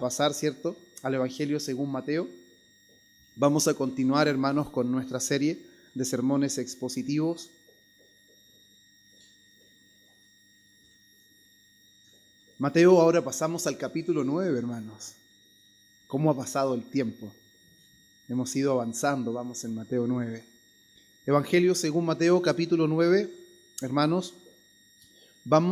pasar, ¿cierto?, al Evangelio según Mateo. Vamos a continuar, hermanos, con nuestra serie de sermones expositivos. Mateo, ahora pasamos al capítulo 9, hermanos. ¿Cómo ha pasado el tiempo? Hemos ido avanzando, vamos en Mateo 9. Evangelio según Mateo, capítulo 9, hermanos.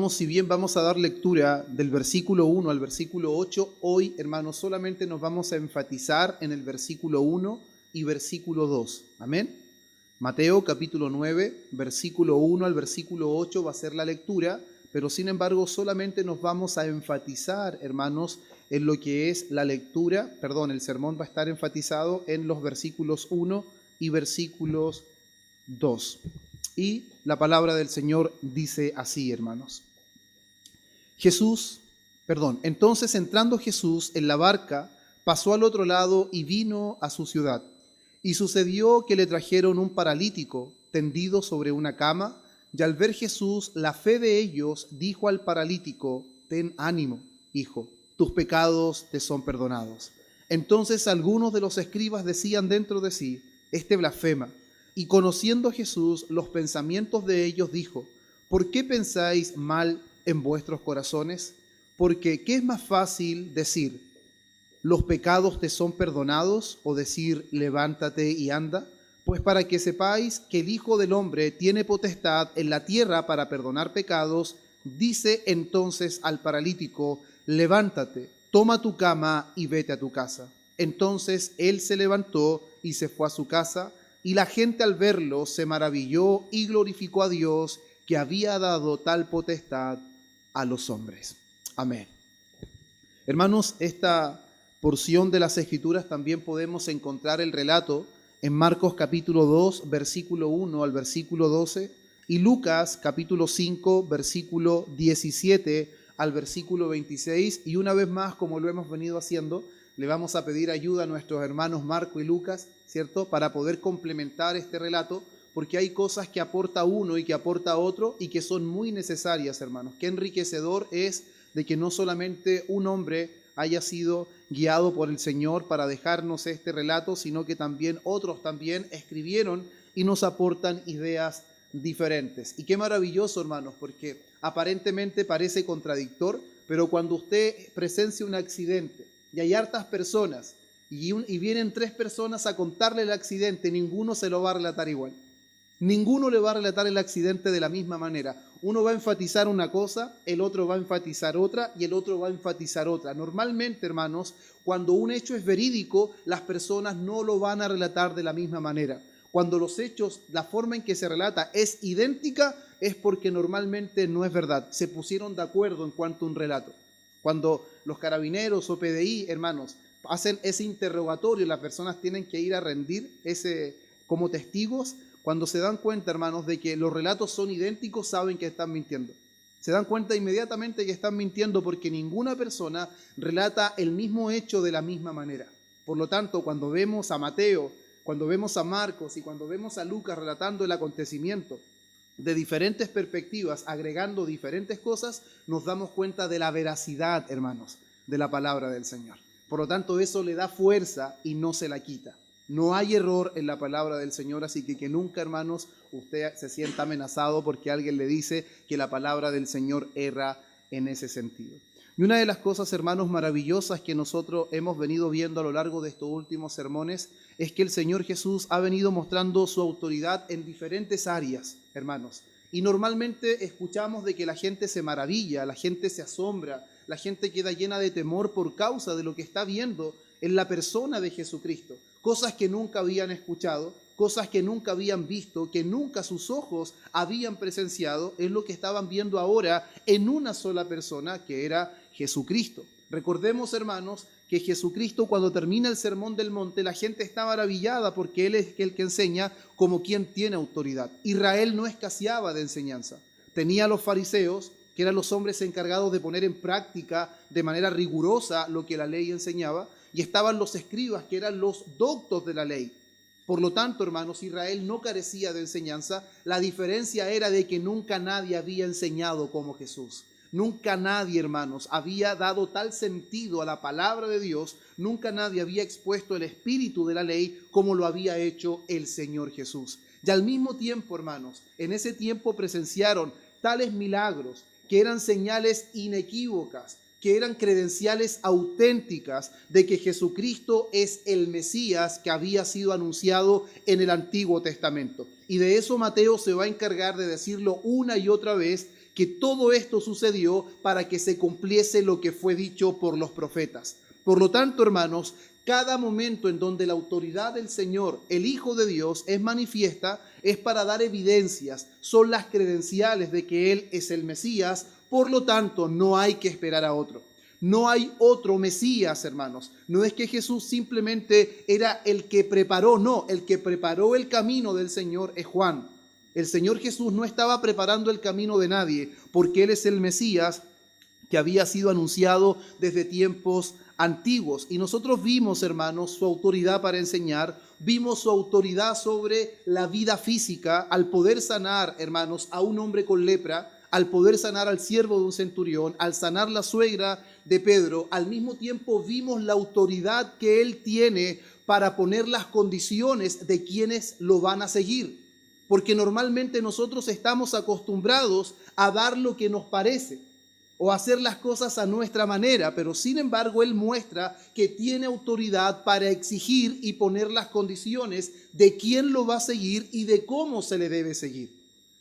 Si bien vamos a dar lectura del versículo 1 al versículo 8, hoy, hermanos, solamente nos vamos a enfatizar en el versículo 1 y versículo 2. Amén. Mateo capítulo 9, versículo 1 al versículo 8 va a ser la lectura, pero sin embargo solamente nos vamos a enfatizar, hermanos, en lo que es la lectura. El sermón va a estar enfatizado en los versículos 1 y versículos 2. Y la palabra del Señor dice así, hermanos. Entonces entrando Jesús en la barca, pasó al otro lado y vino a su ciudad. Y sucedió que le trajeron un paralítico tendido sobre una cama, y al ver Jesús la fe de ellos, dijo al paralítico: ten ánimo, hijo, tus pecados te son perdonados. Entonces algunos de los escribas decían dentro de sí: este blasfema. Y conociendo Jesús los pensamientos de ellos, dijo: ¿por qué pensáis mal en vuestros corazones? Porque ¿qué es más fácil decir: los pecados te son perdonados, o decir: levántate y anda? Pues para que sepáis que el Hijo del Hombre tiene potestad en la tierra para perdonar pecados, dice entonces al paralítico: levántate, toma tu cama y vete a tu casa. Entonces él se levantó y se fue a su casa. Y la gente al verlo se maravilló y glorificó a Dios, que había dado tal potestad a los hombres. Amén. Hermanos, esta porción de las Escrituras también podemos encontrar el relato en Marcos capítulo 2, versículo 1 al versículo 12, y Lucas capítulo 5, versículo 17 al versículo 26. Y una vez más, como lo hemos venido haciendo, le vamos a pedir ayuda a nuestros hermanos Marco y Lucas, ¿cierto?, para poder complementar este relato, porque hay cosas que aporta uno y que aporta otro y que son muy necesarias, hermanos. Qué enriquecedor es de que no solamente un hombre haya sido guiado por el Señor para dejarnos este relato, sino que también otros también escribieron y nos aportan ideas diferentes. Y qué maravilloso, hermanos, porque aparentemente parece contradictor, pero cuando usted presencia un accidente y hay hartas personas y vienen 3 personas a contarle el accidente, ninguno se lo va a relatar igual. Ninguno le va a relatar el accidente de la misma manera. Uno va a enfatizar una cosa, el otro va a enfatizar otra y el otro va a enfatizar otra. Normalmente, hermanos, cuando un hecho es verídico, las personas no lo van a relatar de la misma manera. Cuando los hechos, la forma en que se relata es idéntica, es porque normalmente no es verdad. Se pusieron de acuerdo en cuanto a un relato. Cuando los carabineros o PDI, hermanos, hacen ese interrogatorio, las personas tienen que ir a rendir como testigos. Cuando se dan cuenta, hermanos, de que los relatos son idénticos, saben que están mintiendo. Se dan cuenta inmediatamente que están mintiendo porque ninguna persona relata el mismo hecho de la misma manera. Por lo tanto, cuando vemos a Mateo, cuando vemos a Marcos y cuando vemos a Lucas relatando el acontecimiento de diferentes perspectivas, agregando diferentes cosas, nos damos cuenta de la veracidad, hermanos, de la palabra del Señor. Por lo tanto, eso le da fuerza y no se la quita. No hay error en la palabra del Señor, así que nunca, hermanos, usted se sienta amenazado porque alguien le dice que la palabra del Señor erra en ese sentido. Y una de las cosas, hermanos, maravillosas que nosotros hemos venido viendo a lo largo de estos últimos sermones es que el Señor Jesús ha venido mostrando su autoridad en diferentes áreas, hermanos. Y normalmente escuchamos de que la gente se maravilla, la gente se asombra, la gente queda llena de temor por causa de lo que está viendo en la persona de Jesucristo. Cosas que nunca habían escuchado, cosas que nunca habían visto, que nunca sus ojos habían presenciado, es lo que estaban viendo ahora en una sola persona, que era Jesucristo. Recordemos, hermanos, que Jesucristo, cuando termina el Sermón del Monte, la gente está maravillada porque Él es el que enseña como quien tiene autoridad. Israel no escaseaba de enseñanza. Tenía a los fariseos, que eran los hombres encargados de poner en práctica de manera rigurosa lo que la ley enseñaba, y estaban los escribas, que eran los doctos de la ley. Por lo tanto, hermanos, Israel no carecía de enseñanza. La diferencia era de que nunca nadie había enseñado como Jesús. Nunca nadie, hermanos, había dado tal sentido a la palabra de Dios, nunca nadie había expuesto el espíritu de la ley como lo había hecho el Señor Jesús. Y al mismo tiempo, hermanos, en ese tiempo presenciaron tales milagros que eran señales inequívocas, que eran credenciales auténticas de que Jesucristo es el Mesías que había sido anunciado en el Antiguo Testamento. Y de eso Mateo se va a encargar de decirlo una y otra vez, que todo esto sucedió para que se cumpliese lo que fue dicho por los profetas. Por lo tanto, hermanos, cada momento en donde la autoridad del Señor, el Hijo de Dios, es manifiesta, es para dar evidencias, son las credenciales de que Él es el Mesías. Por lo tanto, no hay que esperar a otro. No hay otro Mesías, hermanos. No es que Jesús simplemente era el que preparó, no, el que preparó el camino del Señor es Juan. El Señor Jesús no estaba preparando el camino de nadie, porque Él es el Mesías que había sido anunciado desde tiempos antiguos. Y nosotros vimos, hermanos, su autoridad para enseñar, vimos su autoridad sobre la vida física al poder sanar, hermanos, a un hombre con lepra, al poder sanar al siervo de un centurión, al sanar la suegra de Pedro. Al mismo tiempo vimos la autoridad que Él tiene para poner las condiciones de quienes lo van a seguir. Porque normalmente nosotros estamos acostumbrados a dar lo que nos parece o hacer las cosas a nuestra manera, pero sin embargo Él muestra que tiene autoridad para exigir y poner las condiciones de quién lo va a seguir y de cómo se le debe seguir.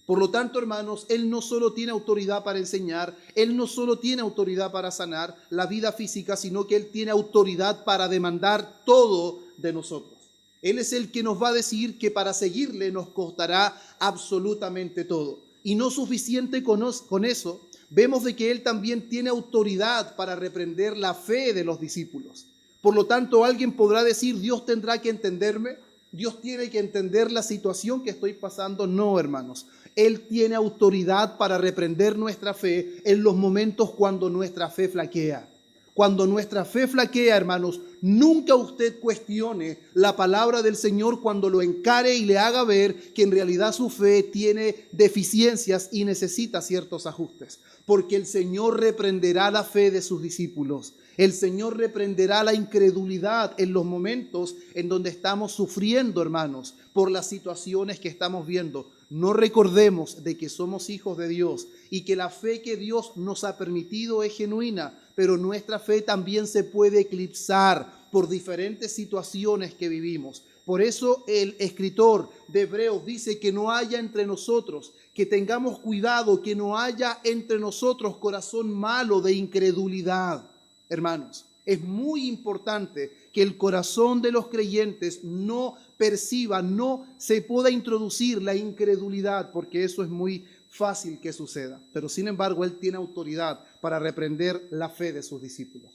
Por lo tanto, hermanos, Él no solo tiene autoridad para enseñar, Él no solo tiene autoridad para sanar la vida física, sino que Él tiene autoridad para demandar todo de nosotros. Él es el que nos va a decir que para seguirle nos costará absolutamente todo. Y no suficiente con eso, vemos de que Él también tiene autoridad para reprender la fe de los discípulos. Por lo tanto, alguien podrá decir, Dios tendrá que entenderme, Dios tiene que entender la situación que estoy pasando. No, hermanos. Él tiene autoridad para reprender nuestra fe en los momentos cuando nuestra fe flaquea. Cuando nuestra fe flaquea, hermanos, nunca usted cuestione la palabra del Señor cuando lo encare y le haga ver que en realidad su fe tiene deficiencias y necesita ciertos ajustes. Porque el Señor reprenderá la fe de sus discípulos. El Señor reprenderá la incredulidad en los momentos en donde estamos sufriendo, hermanos, por las situaciones que estamos viendo. No recordemos de que somos hijos de Dios y que la fe que Dios nos ha permitido es genuina, pero nuestra fe también se puede eclipsar por diferentes situaciones que vivimos. Por eso el escritor de Hebreos dice que no haya entre nosotros, que tengamos cuidado, que no haya entre nosotros corazón malo de incredulidad. Hermanos, es muy importante que el corazón de los creyentes no perciba, no se pueda introducir la incredulidad, porque eso es muy fácil que suceda. Pero sin embargo, Él tiene autoridad para reprender la fe de sus discípulos.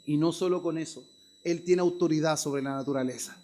Y no solo con eso, Él tiene autoridad sobre la naturaleza.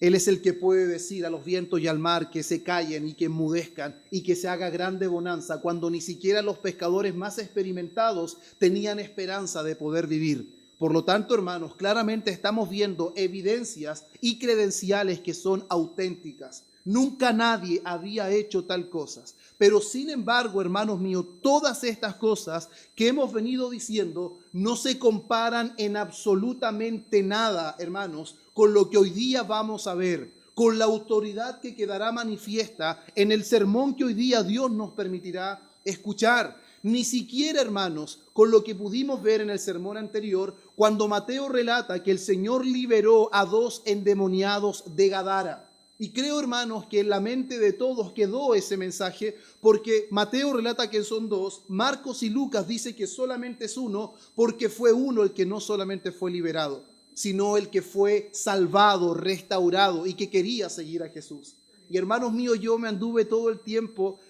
Él es el que puede decir a los vientos y al mar que se callen y que enmudezcan y que se haga grande bonanza, cuando ni siquiera los pescadores más experimentados tenían esperanza de poder vivir. Por lo tanto, hermanos, claramente estamos viendo evidencias y credenciales que son auténticas. Nunca nadie había hecho tal cosas. Pero sin embargo, hermanos míos, todas estas cosas que hemos venido diciendo no se comparan en absolutamente nada, hermanos, con lo que hoy día vamos a ver, con la autoridad que quedará manifiesta en el sermón que hoy día Dios nos permitirá escuchar. Ni siquiera, hermanos, con lo que pudimos ver en el sermón anterior, cuando Mateo relata que el Señor liberó a 2 endemoniados de Gadara. Y creo, hermanos, que en la mente de todos quedó ese mensaje, porque Mateo relata que son 2, Marcos y Lucas dice que solamente es 1, porque fue uno el que no solamente fue liberado, sino el que fue salvado, restaurado y que quería seguir a Jesús. Y hermanos míos, yo me anduve todo el tiempo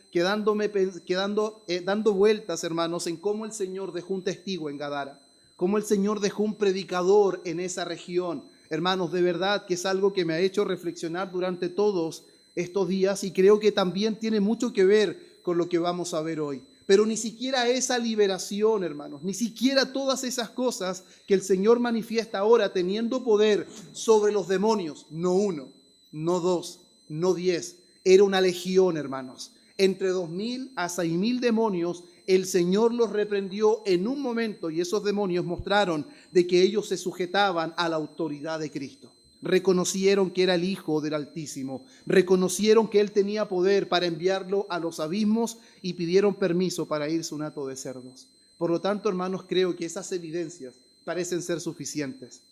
dando vueltas, hermanos, en cómo el Señor dejó un testigo en Gadara, cómo el Señor dejó un predicador en esa región. Hermanos, de verdad que es algo que me ha hecho reflexionar durante todos estos días y creo que también tiene mucho que ver con lo que vamos a ver hoy. Pero ni siquiera esa liberación, hermanos, ni siquiera todas esas cosas que el Señor manifiesta ahora teniendo poder sobre los demonios, no 1, no 2, no 10, era una legión, hermanos. Entre 2.000 a 6.000 demonios el Señor los reprendió en un momento y esos demonios mostraron de que ellos se sujetaban a la autoridad de Cristo. Reconocieron que era el Hijo del Altísimo, reconocieron que Él tenía poder para enviarlo a los abismos y pidieron permiso para irse un hato de cerdos. Por lo tanto, hermanos, creo que esas evidencias parecen ser suficientes.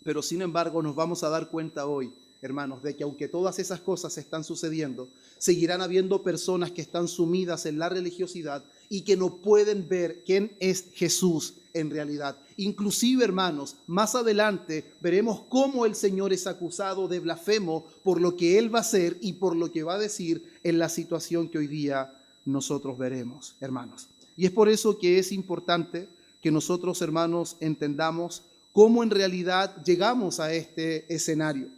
Pero sin embargo, nos vamos a dar cuenta hoy, hermanos, de que aunque todas esas cosas están sucediendo, seguirán habiendo personas que están sumidas en la religiosidad y que no pueden ver quién es Jesús en realidad. Inclusive, hermanos, más adelante veremos cómo el Señor es acusado de blasfemo por lo que Él va a hacer y por lo que va a decir en la situación que hoy día nosotros veremos, hermanos. Y es por eso que es importante que nosotros, hermanos, entendamos cómo en realidad llegamos a este escenario.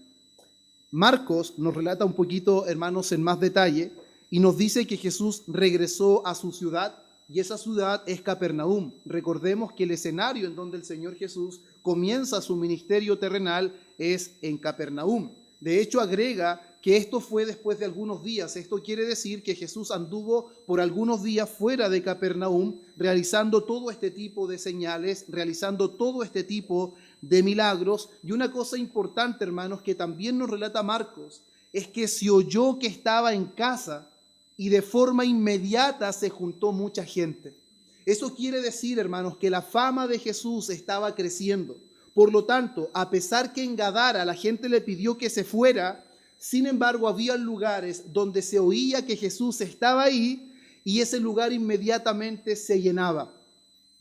Marcos nos relata un poquito, hermanos, en más detalle y nos dice que Jesús regresó a su ciudad y esa ciudad es Capernaum. Recordemos que el escenario en donde el Señor Jesús comienza su ministerio terrenal es en Capernaum. De hecho, agrega que esto fue después de algunos días. Esto quiere decir que Jesús anduvo por algunos días fuera de Capernaum, realizando todo este tipo de señales, realizando todo este tipo de milagros. Y una cosa importante, hermanos, que también nos relata Marcos, es que se oyó que estaba en casa y de forma inmediata se juntó mucha gente. Eso quiere decir, hermanos, que la fama de Jesús estaba creciendo. Por lo tanto, a pesar que en Gadara la gente le pidió que se fuera, sin embargo, había lugares donde se oía que Jesús estaba ahí y ese lugar inmediatamente se llenaba.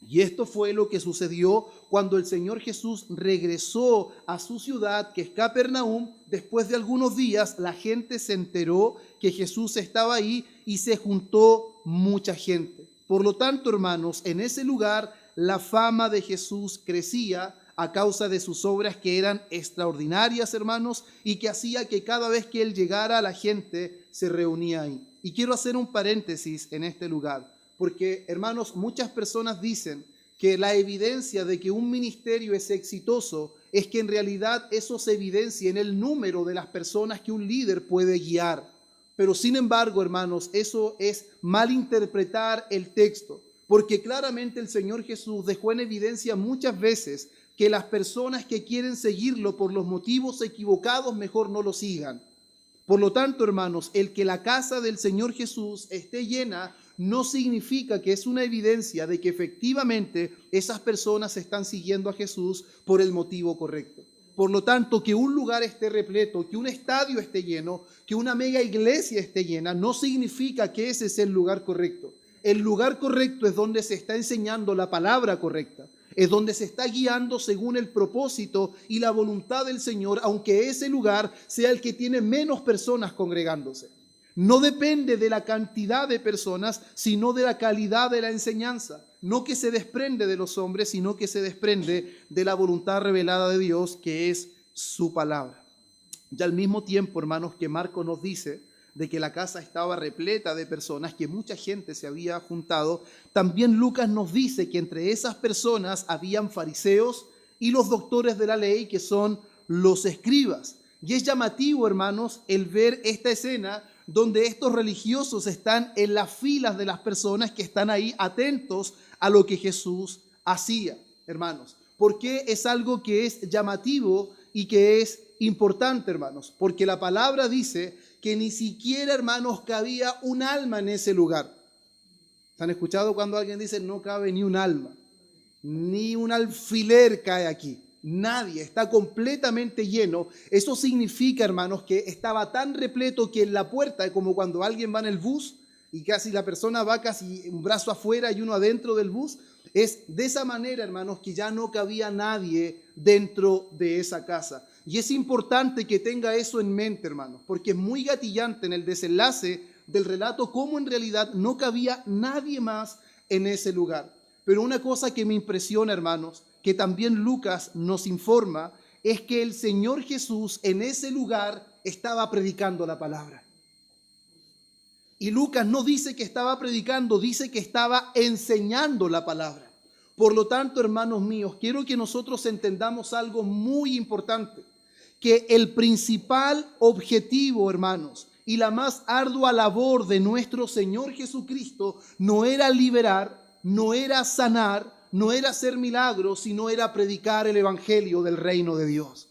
Y esto fue lo que sucedió cuando el Señor Jesús regresó a su ciudad, que es Capernaum. Después de algunos días, la gente se enteró que Jesús estaba ahí y se juntó mucha gente. Por lo tanto, hermanos, en ese lugar la fama de Jesús crecía a causa de sus obras que eran extraordinarias, hermanos, y que hacía que cada vez que Él llegara, la gente se reunía ahí. Y quiero hacer un paréntesis en este lugar, porque, hermanos, muchas personas dicen que la evidencia de que un ministerio es exitoso es que en realidad eso se evidencia en el número de las personas que un líder puede guiar. Pero sin embargo, hermanos, eso es malinterpretar el texto, porque claramente el Señor Jesús dejó en evidencia muchas veces que las personas que quieren seguirlo por los motivos equivocados mejor no lo sigan. Por lo tanto, hermanos, el que la casa del Señor Jesús esté llena no significa que es una evidencia de que efectivamente esas personas están siguiendo a Jesús por el motivo correcto. Por lo tanto, que un lugar esté repleto, que un estadio esté lleno, que una mega iglesia esté llena, no significa que ese es el lugar correcto. El lugar correcto es donde se está enseñando la palabra correcta. Es donde se está guiando según el propósito y la voluntad del Señor, aunque ese lugar sea el que tiene menos personas congregándose. No depende de la cantidad de personas, sino de la calidad de la enseñanza. No que se desprende de los hombres, sino que se desprende de la voluntad revelada de Dios, que es su palabra. Y al mismo tiempo, hermanos, que Marcos nos dice de que la casa estaba repleta de personas, que mucha gente se había juntado, también Lucas nos dice que entre esas personas habían fariseos y los doctores de la ley, que son los escribas. Y es llamativo, hermanos, el ver esta escena donde estos religiosos están en las filas de las personas que están ahí atentos a lo que Jesús hacía, hermanos. ¿Por qué es algo que es llamativo y que es importante, hermanos? Porque la palabra dice que ni siquiera, hermanos, cabía un alma en ese lugar. ¿Han escuchado cuando alguien dice no cabe ni un alma? Ni un alfiler cae aquí. Nadie, está completamente lleno. Eso significa, hermanos, que estaba tan repleto que en la puerta, como cuando alguien va en el bus y casi la persona va casi un brazo afuera y uno adentro del bus, es de esa manera, hermanos, que ya no cabía nadie dentro de esa casa. Y es importante que tenga eso en mente, hermanos, porque es muy gatillante en el desenlace del relato cómo en realidad no cabía nadie más en ese lugar. Pero una cosa que me impresiona, hermanos, que también Lucas nos informa, es que el Señor Jesús en ese lugar estaba predicando la palabra. Y Lucas no dice que estaba predicando, dice que estaba enseñando la palabra. Por lo tanto, hermanos míos, quiero que nosotros entendamos algo muy importante, que el principal objetivo, hermanos, y la más ardua labor de nuestro Señor Jesucristo no era liberar, no era sanar, no era hacer milagros, sino era predicar el evangelio del reino de Dios.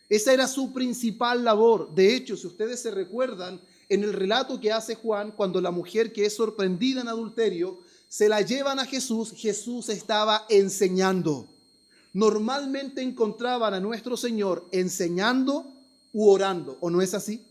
Esa era su principal labor. De hecho, si ustedes se recuerdan, en el relato que hace Juan, cuando la mujer que es sorprendida en adulterio, se la llevan a Jesús, Jesús estaba enseñando. Normalmente encontraban a nuestro Señor enseñando u orando, ¿o no es así?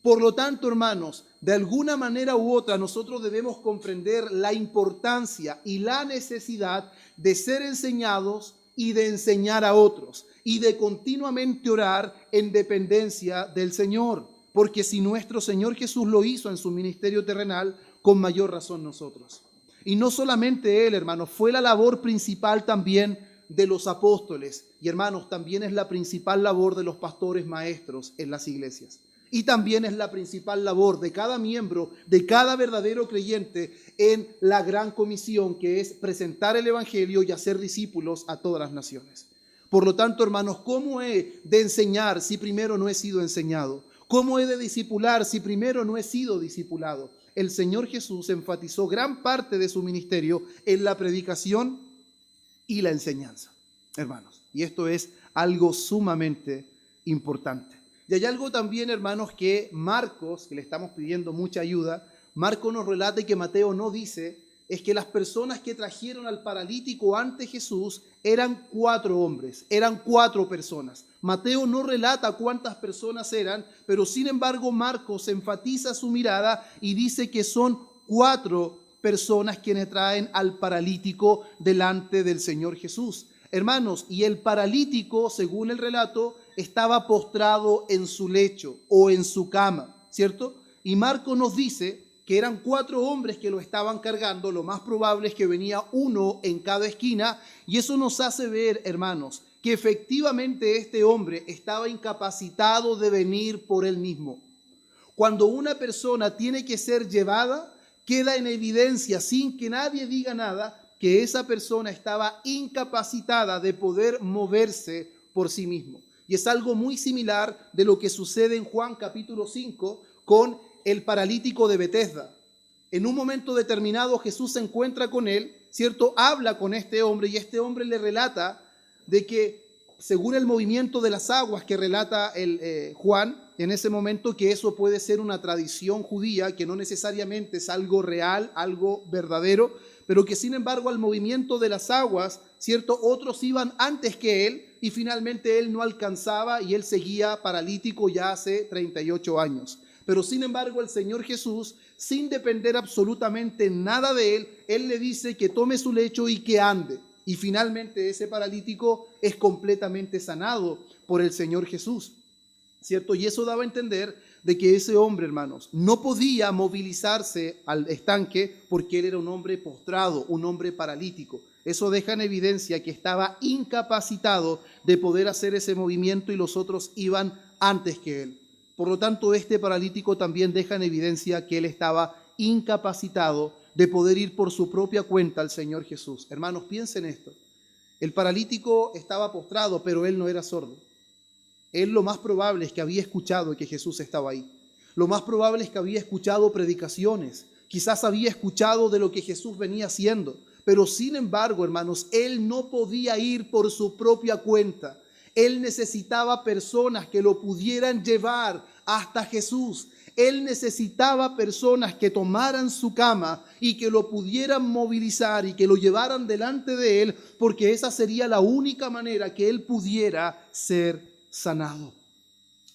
Por lo tanto, hermanos, de alguna manera u otra nosotros debemos comprender la importancia y la necesidad de ser enseñados y de enseñar a otros y de continuamente orar en dependencia del Señor. Porque si nuestro Señor Jesús lo hizo en su ministerio terrenal, con mayor razón nosotros. Y no solamente Él, hermanos, fue la labor principal también de los apóstoles. Y hermanos, también es la principal labor de los pastores maestros en las iglesias. Y también es la principal labor de cada miembro, de cada verdadero creyente en la gran comisión que es presentar el evangelio y hacer discípulos a todas las naciones. Por lo tanto, hermanos, ¿cómo he de enseñar si primero no he sido enseñado? ¿Cómo he de discipular si primero no he sido discipulado? El Señor Jesús enfatizó gran parte de su ministerio en la predicación y la enseñanza, hermanos. Y esto es algo sumamente importante. Y hay algo también, hermanos, que Marcos, que le estamos pidiendo mucha ayuda, Marcos nos relata y que Mateo no dice, es que las personas que trajeron al paralítico ante Jesús eran 4 hombres, eran 4 personas. Mateo no relata cuántas personas eran, pero sin embargo Marcos enfatiza su mirada y dice que son 4 personas quienes traen al paralítico delante del Señor Jesús. Hermanos, y el paralítico, según el relato, estaba postrado en su lecho o en su cama, ¿cierto? Y Marcos nos dice que eran 4 hombres que lo estaban cargando. Lo más probable es que venía uno en cada esquina, y eso nos hace ver, hermanos, que efectivamente este hombre estaba incapacitado de venir por él mismo. Cuando una persona tiene que ser llevada, queda en evidencia, sin que nadie diga nada, que esa persona estaba incapacitada de poder moverse por sí mismo. Y es algo muy similar de lo que sucede en Juan capítulo 5 con el paralítico de Betesda. En un momento determinado Jesús se encuentra con él, ¿cierto? Habla con este hombre y este hombre le relata de que, según el movimiento de las aguas que relata Juan, en ese momento, que eso puede ser una tradición judía, que no necesariamente es algo real, algo verdadero, pero que sin embargo al movimiento de las aguas, ¿cierto? Otros iban antes que él y finalmente él no alcanzaba y él seguía paralítico ya hace 38 años. Pero sin embargo el Señor Jesús, sin depender absolutamente nada de él, él le dice que tome su lecho y que ande. Y finalmente ese paralítico es completamente sanado por el Señor Jesús, ¿cierto? Y eso daba a entender de que ese hombre, hermanos, no podía movilizarse al estanque porque él era un hombre postrado, un hombre paralítico. Eso deja en evidencia que estaba incapacitado de poder hacer ese movimiento y los otros iban antes que él. Por lo tanto, este paralítico también deja en evidencia que él estaba incapacitado de poder ir por su propia cuenta al Señor Jesús. Hermanos, piensen esto. El paralítico estaba postrado, pero él no era sordo. Él lo más probable es que había escuchado que Jesús estaba ahí. Lo más probable es que había escuchado predicaciones. Quizás había escuchado de lo que Jesús venía haciendo. Pero sin embargo, hermanos, él no podía ir por su propia cuenta. Él necesitaba personas que lo pudieran llevar hasta Jesús. Él necesitaba personas que tomaran su cama y que lo pudieran movilizar y que lo llevaran delante de él, porque esa sería la única manera que él pudiera ser sanado.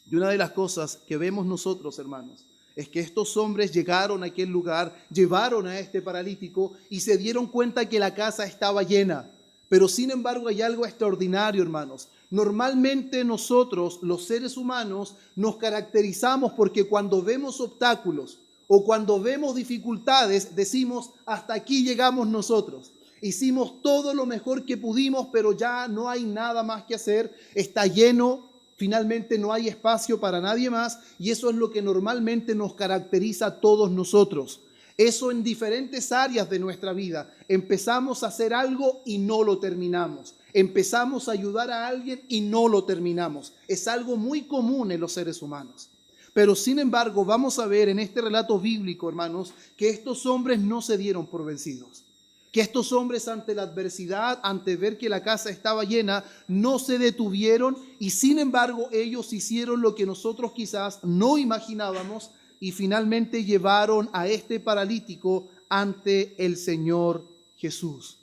Y una de las cosas que vemos nosotros, hermanos, es que estos hombres llegaron a aquel lugar, llevaron a este paralítico y se dieron cuenta que la casa estaba llena. Pero sin embargo hay algo extraordinario, hermanos. Normalmente nosotros, los seres humanos, nos caracterizamos porque cuando vemos obstáculos o cuando vemos dificultades, decimos, hasta aquí llegamos nosotros. Hicimos todo lo mejor que pudimos, pero ya no hay nada más que hacer. Está lleno, finalmente no hay espacio para nadie más, y eso es lo que normalmente nos caracteriza a todos nosotros. Eso en diferentes áreas de nuestra vida. Empezamos a hacer algo y no lo terminamos. Empezamos a ayudar a alguien y no lo terminamos. Es algo muy común en los seres humanos. Pero sin embargo, vamos a ver en este relato bíblico, hermanos, que estos hombres no se dieron por vencidos. Que estos hombres ante la adversidad, ante ver que la casa estaba llena, no se detuvieron y sin embargo ellos hicieron lo que nosotros quizás no imaginábamos y finalmente llevaron a este paralítico ante el Señor Jesús.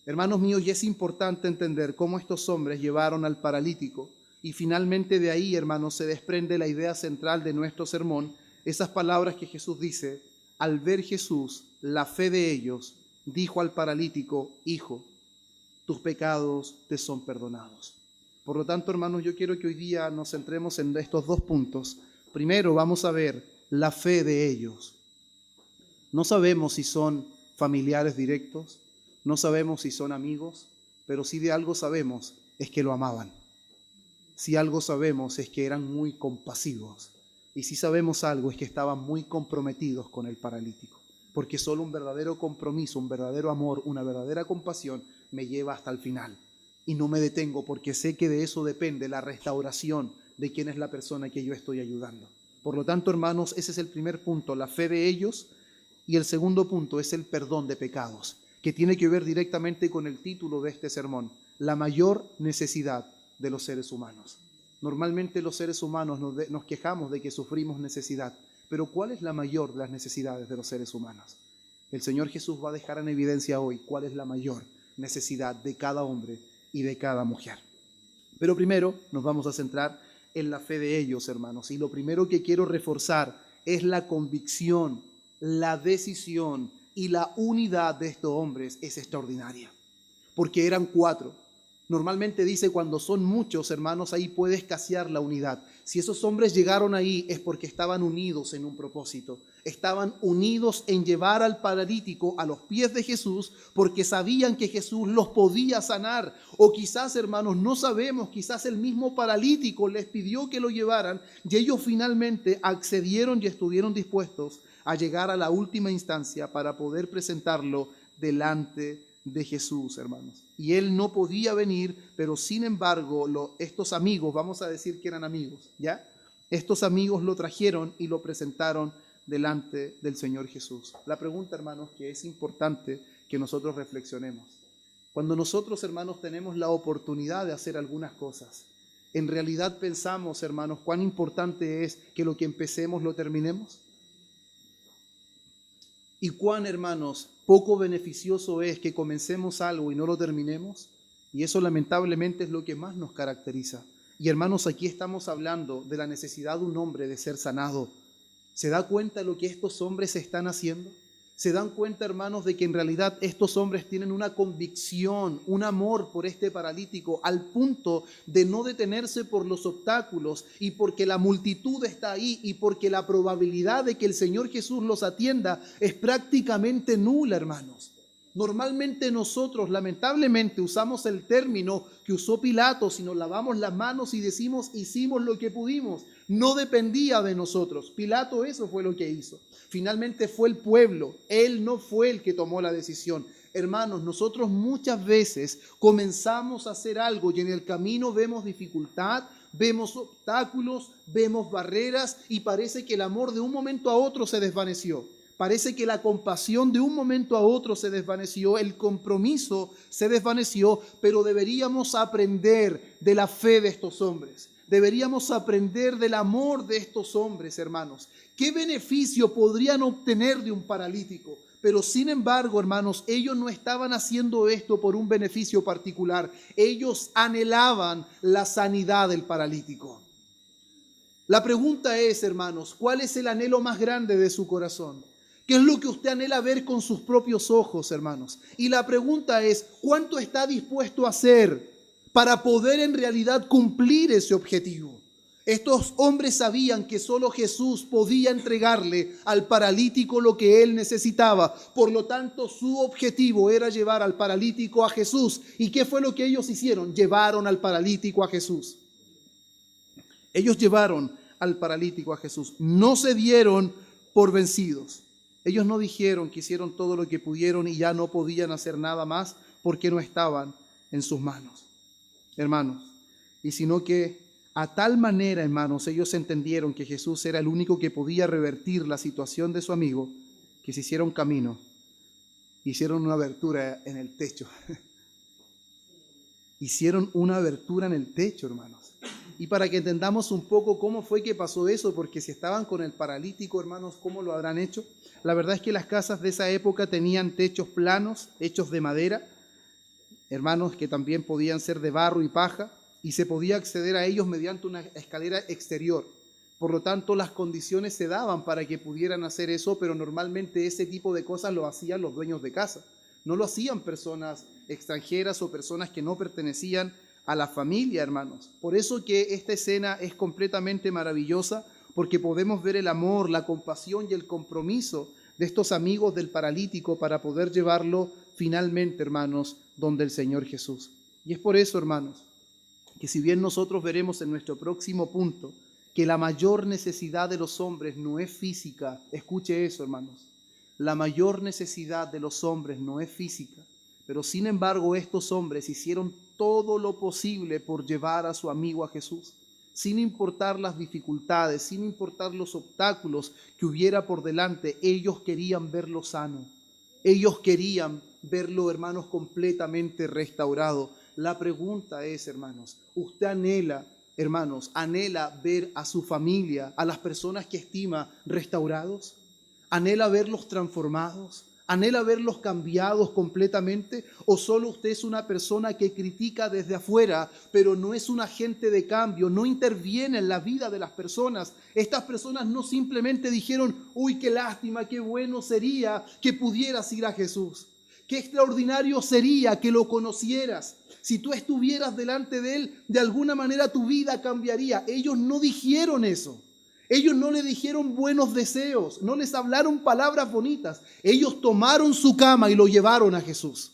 Hermanos míos, y es importante entender cómo estos hombres llevaron al paralítico y finalmente de ahí, hermanos, se desprende la idea central de nuestro sermón, esas palabras que Jesús dice: al ver Jesús la fe de ellos, dijo al paralítico: hijo, tus pecados te son perdonados. Por lo tanto, hermanos, yo quiero que hoy día nos centremos en estos dos puntos. Primero, vamos a ver la fe de ellos. No sabemos si son familiares directos, no sabemos si son amigos, pero si de algo sabemos es que lo amaban. Si algo sabemos es que eran muy compasivos. Y si sabemos algo es que estaban muy comprometidos con el paralítico. Porque solo un verdadero compromiso, un verdadero amor, una verdadera compasión me lleva hasta el final. Y no me detengo porque sé que de eso depende la restauración de quién es la persona que yo estoy ayudando. Por lo tanto, hermanos, ese es el primer punto, la fe de ellos. Y el segundo punto es el perdón de pecados, que tiene que ver directamente con el título de este sermón, la mayor necesidad de los seres humanos. Normalmente los seres humanos nos quejamos de que sufrimos necesidad. Pero ¿cuál es la mayor de las necesidades de los seres humanos? El Señor Jesús va a dejar en evidencia hoy cuál es la mayor necesidad de cada hombre y de cada mujer. Pero primero nos vamos a centrar en la fe de ellos, hermanos. Y lo primero que quiero reforzar es la convicción, la decisión y la unidad de estos hombres es extraordinaria. Porque eran 4. Normalmente dice cuando son muchos, hermanos, ahí puede escasear la unidad. Si esos hombres llegaron ahí es porque estaban unidos en un propósito. Estaban unidos en llevar al paralítico a los pies de Jesús porque sabían que Jesús los podía sanar. O quizás, hermanos, no sabemos, quizás el mismo paralítico les pidió que lo llevaran y ellos finalmente accedieron y estuvieron dispuestos a llegar a la última instancia para poder presentarlo delante de Jesús, hermanos. Y él no podía venir, pero sin embargo, estos amigos, vamos a decir que eran amigos, ¿ya? Estos amigos lo trajeron y lo presentaron delante del Señor Jesús. La pregunta, hermanos, que es importante que nosotros reflexionemos. Cuando nosotros, hermanos, tenemos la oportunidad de hacer algunas cosas, ¿en realidad pensamos, hermanos, cuán importante es que lo que empecemos lo terminemos? ¿Y cuán, hermanos, poco beneficioso es que comencemos algo y no lo terminemos? Y eso lamentablemente es lo que más nos caracteriza. Y hermanos, aquí estamos hablando de la necesidad de un hombre de ser sanado. ¿Se da cuenta de lo que estos hombres están haciendo? ¿Se dan cuenta, hermanos, de que en realidad estos hombres tienen una convicción, un amor por este paralítico al punto de no detenerse por los obstáculos y porque la multitud está ahí y porque la probabilidad de que el Señor Jesús los atienda es prácticamente nula, hermanos? Normalmente nosotros, lamentablemente, usamos el término que usó Pilato, si nos lavamos las manos y decimos, hicimos lo que pudimos. No dependía de nosotros. Pilato eso fue lo que hizo. Finalmente fue el pueblo. Él no fue el que tomó la decisión. Hermanos, nosotros muchas veces comenzamos a hacer algo y en el camino vemos dificultad, vemos obstáculos, vemos barreras y parece que el amor de un momento a otro se desvaneció. Parece que la compasión de un momento a otro se desvaneció, el compromiso se desvaneció, pero deberíamos aprender de la fe de estos hombres. Deberíamos aprender del amor de estos hombres, hermanos. ¿Qué beneficio podrían obtener de un paralítico? Pero sin embargo, hermanos, ellos no estaban haciendo esto por un beneficio particular. Ellos anhelaban la sanidad del paralítico. La pregunta es, hermanos, ¿cuál es el anhelo más grande de su corazón? ¿Qué es lo que usted anhela ver con sus propios ojos, hermanos? Y la pregunta es, ¿cuánto está dispuesto a hacer para poder en realidad cumplir ese objetivo? Estos hombres sabían que solo Jesús podía entregarle al paralítico lo que él necesitaba. Por lo tanto, su objetivo era llevar al paralítico a Jesús. ¿Y qué fue lo que ellos hicieron? Llevaron al paralítico a Jesús. Ellos llevaron al paralítico a Jesús. No se dieron por vencidos. Ellos no dijeron que hicieron todo lo que pudieron y ya no podían hacer nada más porque no estaban en sus manos, hermanos. Y sino que A tal manera, hermanos, ellos entendieron que Jesús era el único que podía revertir la situación de su amigo, que se hicieron camino, hicieron una abertura en el techo. Hicieron una abertura en el techo, hermanos. Y para que entendamos un poco cómo fue que pasó eso, porque si estaban con el paralítico, hermanos, ¿cómo lo habrán hecho? La verdad es que las casas de esa época tenían techos planos, hechos de madera, hermanos, que también podían ser de barro y paja, y se podía acceder a ellos mediante una escalera exterior. Por lo tanto, las condiciones se daban para que pudieran hacer eso, pero normalmente ese tipo de cosas lo hacían los dueños de casa. No lo hacían personas extranjeras o personas que no pertenecían a la familia, hermanos. Por eso que esta escena es completamente maravillosa, porque podemos ver el amor, la compasión y el compromiso de estos amigos del paralítico para poder llevarlo finalmente, hermanos, donde el Señor Jesús. Y es por eso, hermanos, que si bien nosotros veremos en nuestro próximo punto que la mayor necesidad de los hombres no es física, escuche eso, hermanos, la mayor necesidad de los hombres no es física, pero sin embargo estos hombres hicieron todo lo posible por llevar a su amigo a Jesús, sin importar las dificultades, sin importar los obstáculos que hubiera por delante. Ellos querían verlo sano, ellos querían verlo, hermanos, completamente restaurado. La pregunta es, hermanos, ¿usted anhela, hermanos, anhela ver a su familia, a las personas que estima, restaurados? ¿Anhela verlos transformados? ¿Anhela verlos cambiados completamente? ¿O solo usted es una persona que critica desde afuera, pero no es un agente de cambio, no interviene en la vida de las personas? Estas personas no simplemente dijeron, uy, qué lástima, qué bueno sería que pudieras ir a Jesús. Qué extraordinario sería que lo conocieras. Si tú estuvieras delante de Él, de alguna manera tu vida cambiaría. Ellos no dijeron eso. Ellos no le dijeron buenos deseos, no les hablaron palabras bonitas. Ellos tomaron su cama y lo llevaron a Jesús.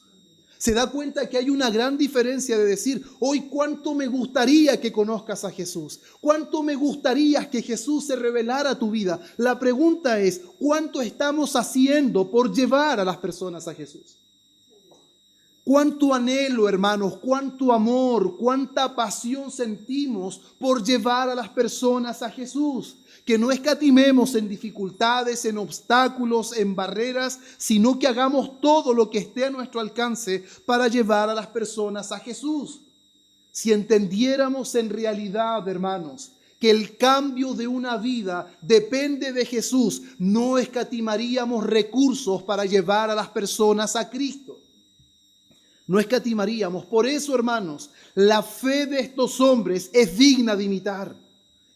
Se da cuenta que hay una gran diferencia de decir, hoy cuánto me gustaría que conozcas a Jesús, cuánto me gustaría que Jesús se revelara a tu vida. La pregunta es, ¿cuánto estamos haciendo por llevar a las personas a Jesús? Cuánto anhelo, hermanos, cuánto amor, cuánta pasión sentimos por llevar a las personas a Jesús. Que no escatimemos en dificultades, en obstáculos, en barreras, sino que hagamos todo lo que esté a nuestro alcance para llevar a las personas a Jesús. Si entendiéramos en realidad, hermanos, que el cambio de una vida depende de Jesús, no escatimaríamos recursos para llevar a las personas a Cristo. No escatimaríamos. Por eso, hermanos, la fe de estos hombres es digna de imitar.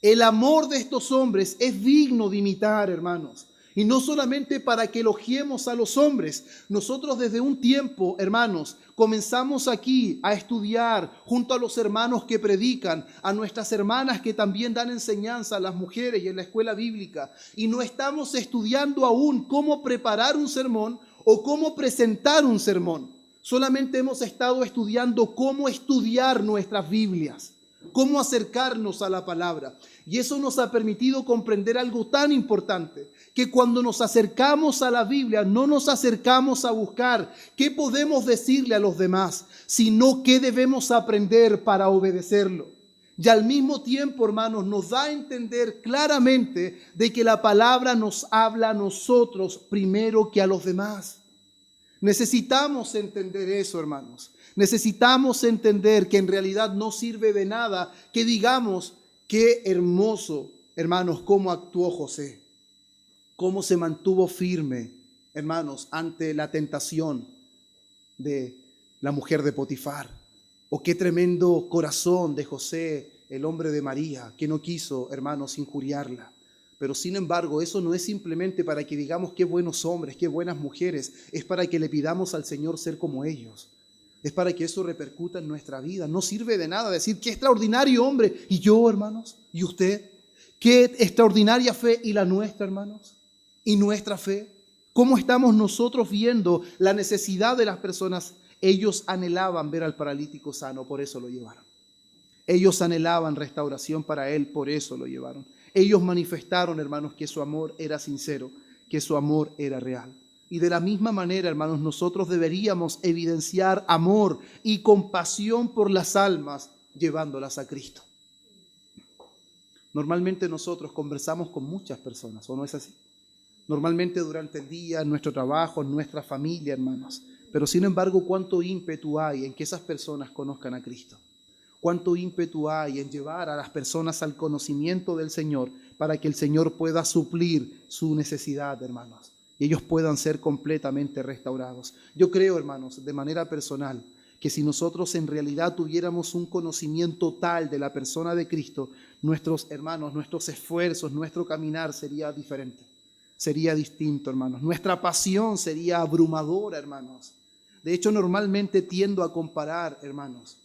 El amor de estos hombres es digno de imitar, hermanos. Y no solamente para que elogiemos a los hombres. Nosotros desde un tiempo, hermanos, comenzamos aquí a estudiar junto a los hermanos que predican, a nuestras hermanas que también dan enseñanza a las mujeres y en la escuela bíblica. Y no estamos estudiando aún cómo preparar un sermón o cómo presentar un sermón. Solamente hemos estado estudiando cómo estudiar nuestras Biblias, cómo acercarnos a la palabra. Y eso nos ha permitido comprender algo tan importante, que cuando nos acercamos a la Biblia, no nos acercamos a buscar qué podemos decirle a los demás, sino qué debemos aprender para obedecerlo. Y al mismo tiempo, hermanos, nos da a entender claramente de que la palabra nos habla a nosotros primero que a los demás. Necesitamos entender eso, hermanos. Necesitamos entender que en realidad no sirve de nada que digamos qué hermoso, hermanos, cómo actuó José, cómo se mantuvo firme, hermanos, ante la tentación de la mujer de Potifar, o qué tremendo corazón de José, el hombre de María, que no quiso, hermanos, injuriarla. Pero sin embargo, eso no es simplemente para que digamos qué buenos hombres, qué buenas mujeres, es para que le pidamos al Señor ser como ellos. Es para que eso repercuta en nuestra vida. No sirve de nada decir qué extraordinario hombre. ¿Y yo, hermanos? ¿Y usted? ¿Qué extraordinaria fe? ¿Y la nuestra, hermanos? ¿Y nuestra fe? ¿Cómo estamos nosotros viendo la necesidad de las personas? Ellos anhelaban ver al paralítico sano, por eso lo llevaron. Ellos anhelaban restauración para él, por eso lo llevaron. Ellos manifestaron, hermanos, que su amor era sincero, que su amor era real. Y de la misma manera, hermanos, nosotros deberíamos evidenciar amor y compasión por las almas, llevándolas a Cristo. Normalmente nosotros conversamos con muchas personas, ¿o no es así? Normalmente durante el día, en nuestro trabajo, en nuestra familia, hermanos. Pero sin embargo, ¿cuánto ímpetu hay en que esas personas conozcan a Cristo? ¿Cuánto ímpetu hay en llevar a las personas al conocimiento del Señor para que el Señor pueda suplir su necesidad, hermanos? Y ellos puedan ser completamente restaurados. Yo creo, hermanos, de manera personal, que si nosotros en realidad tuviéramos un conocimiento tal de la persona de Cristo, nuestros hermanos, nuestros esfuerzos, nuestro caminar sería diferente. Sería distinto, hermanos. Nuestra pasión sería abrumadora, hermanos. De hecho, normalmente tiendo a comparar, hermanos,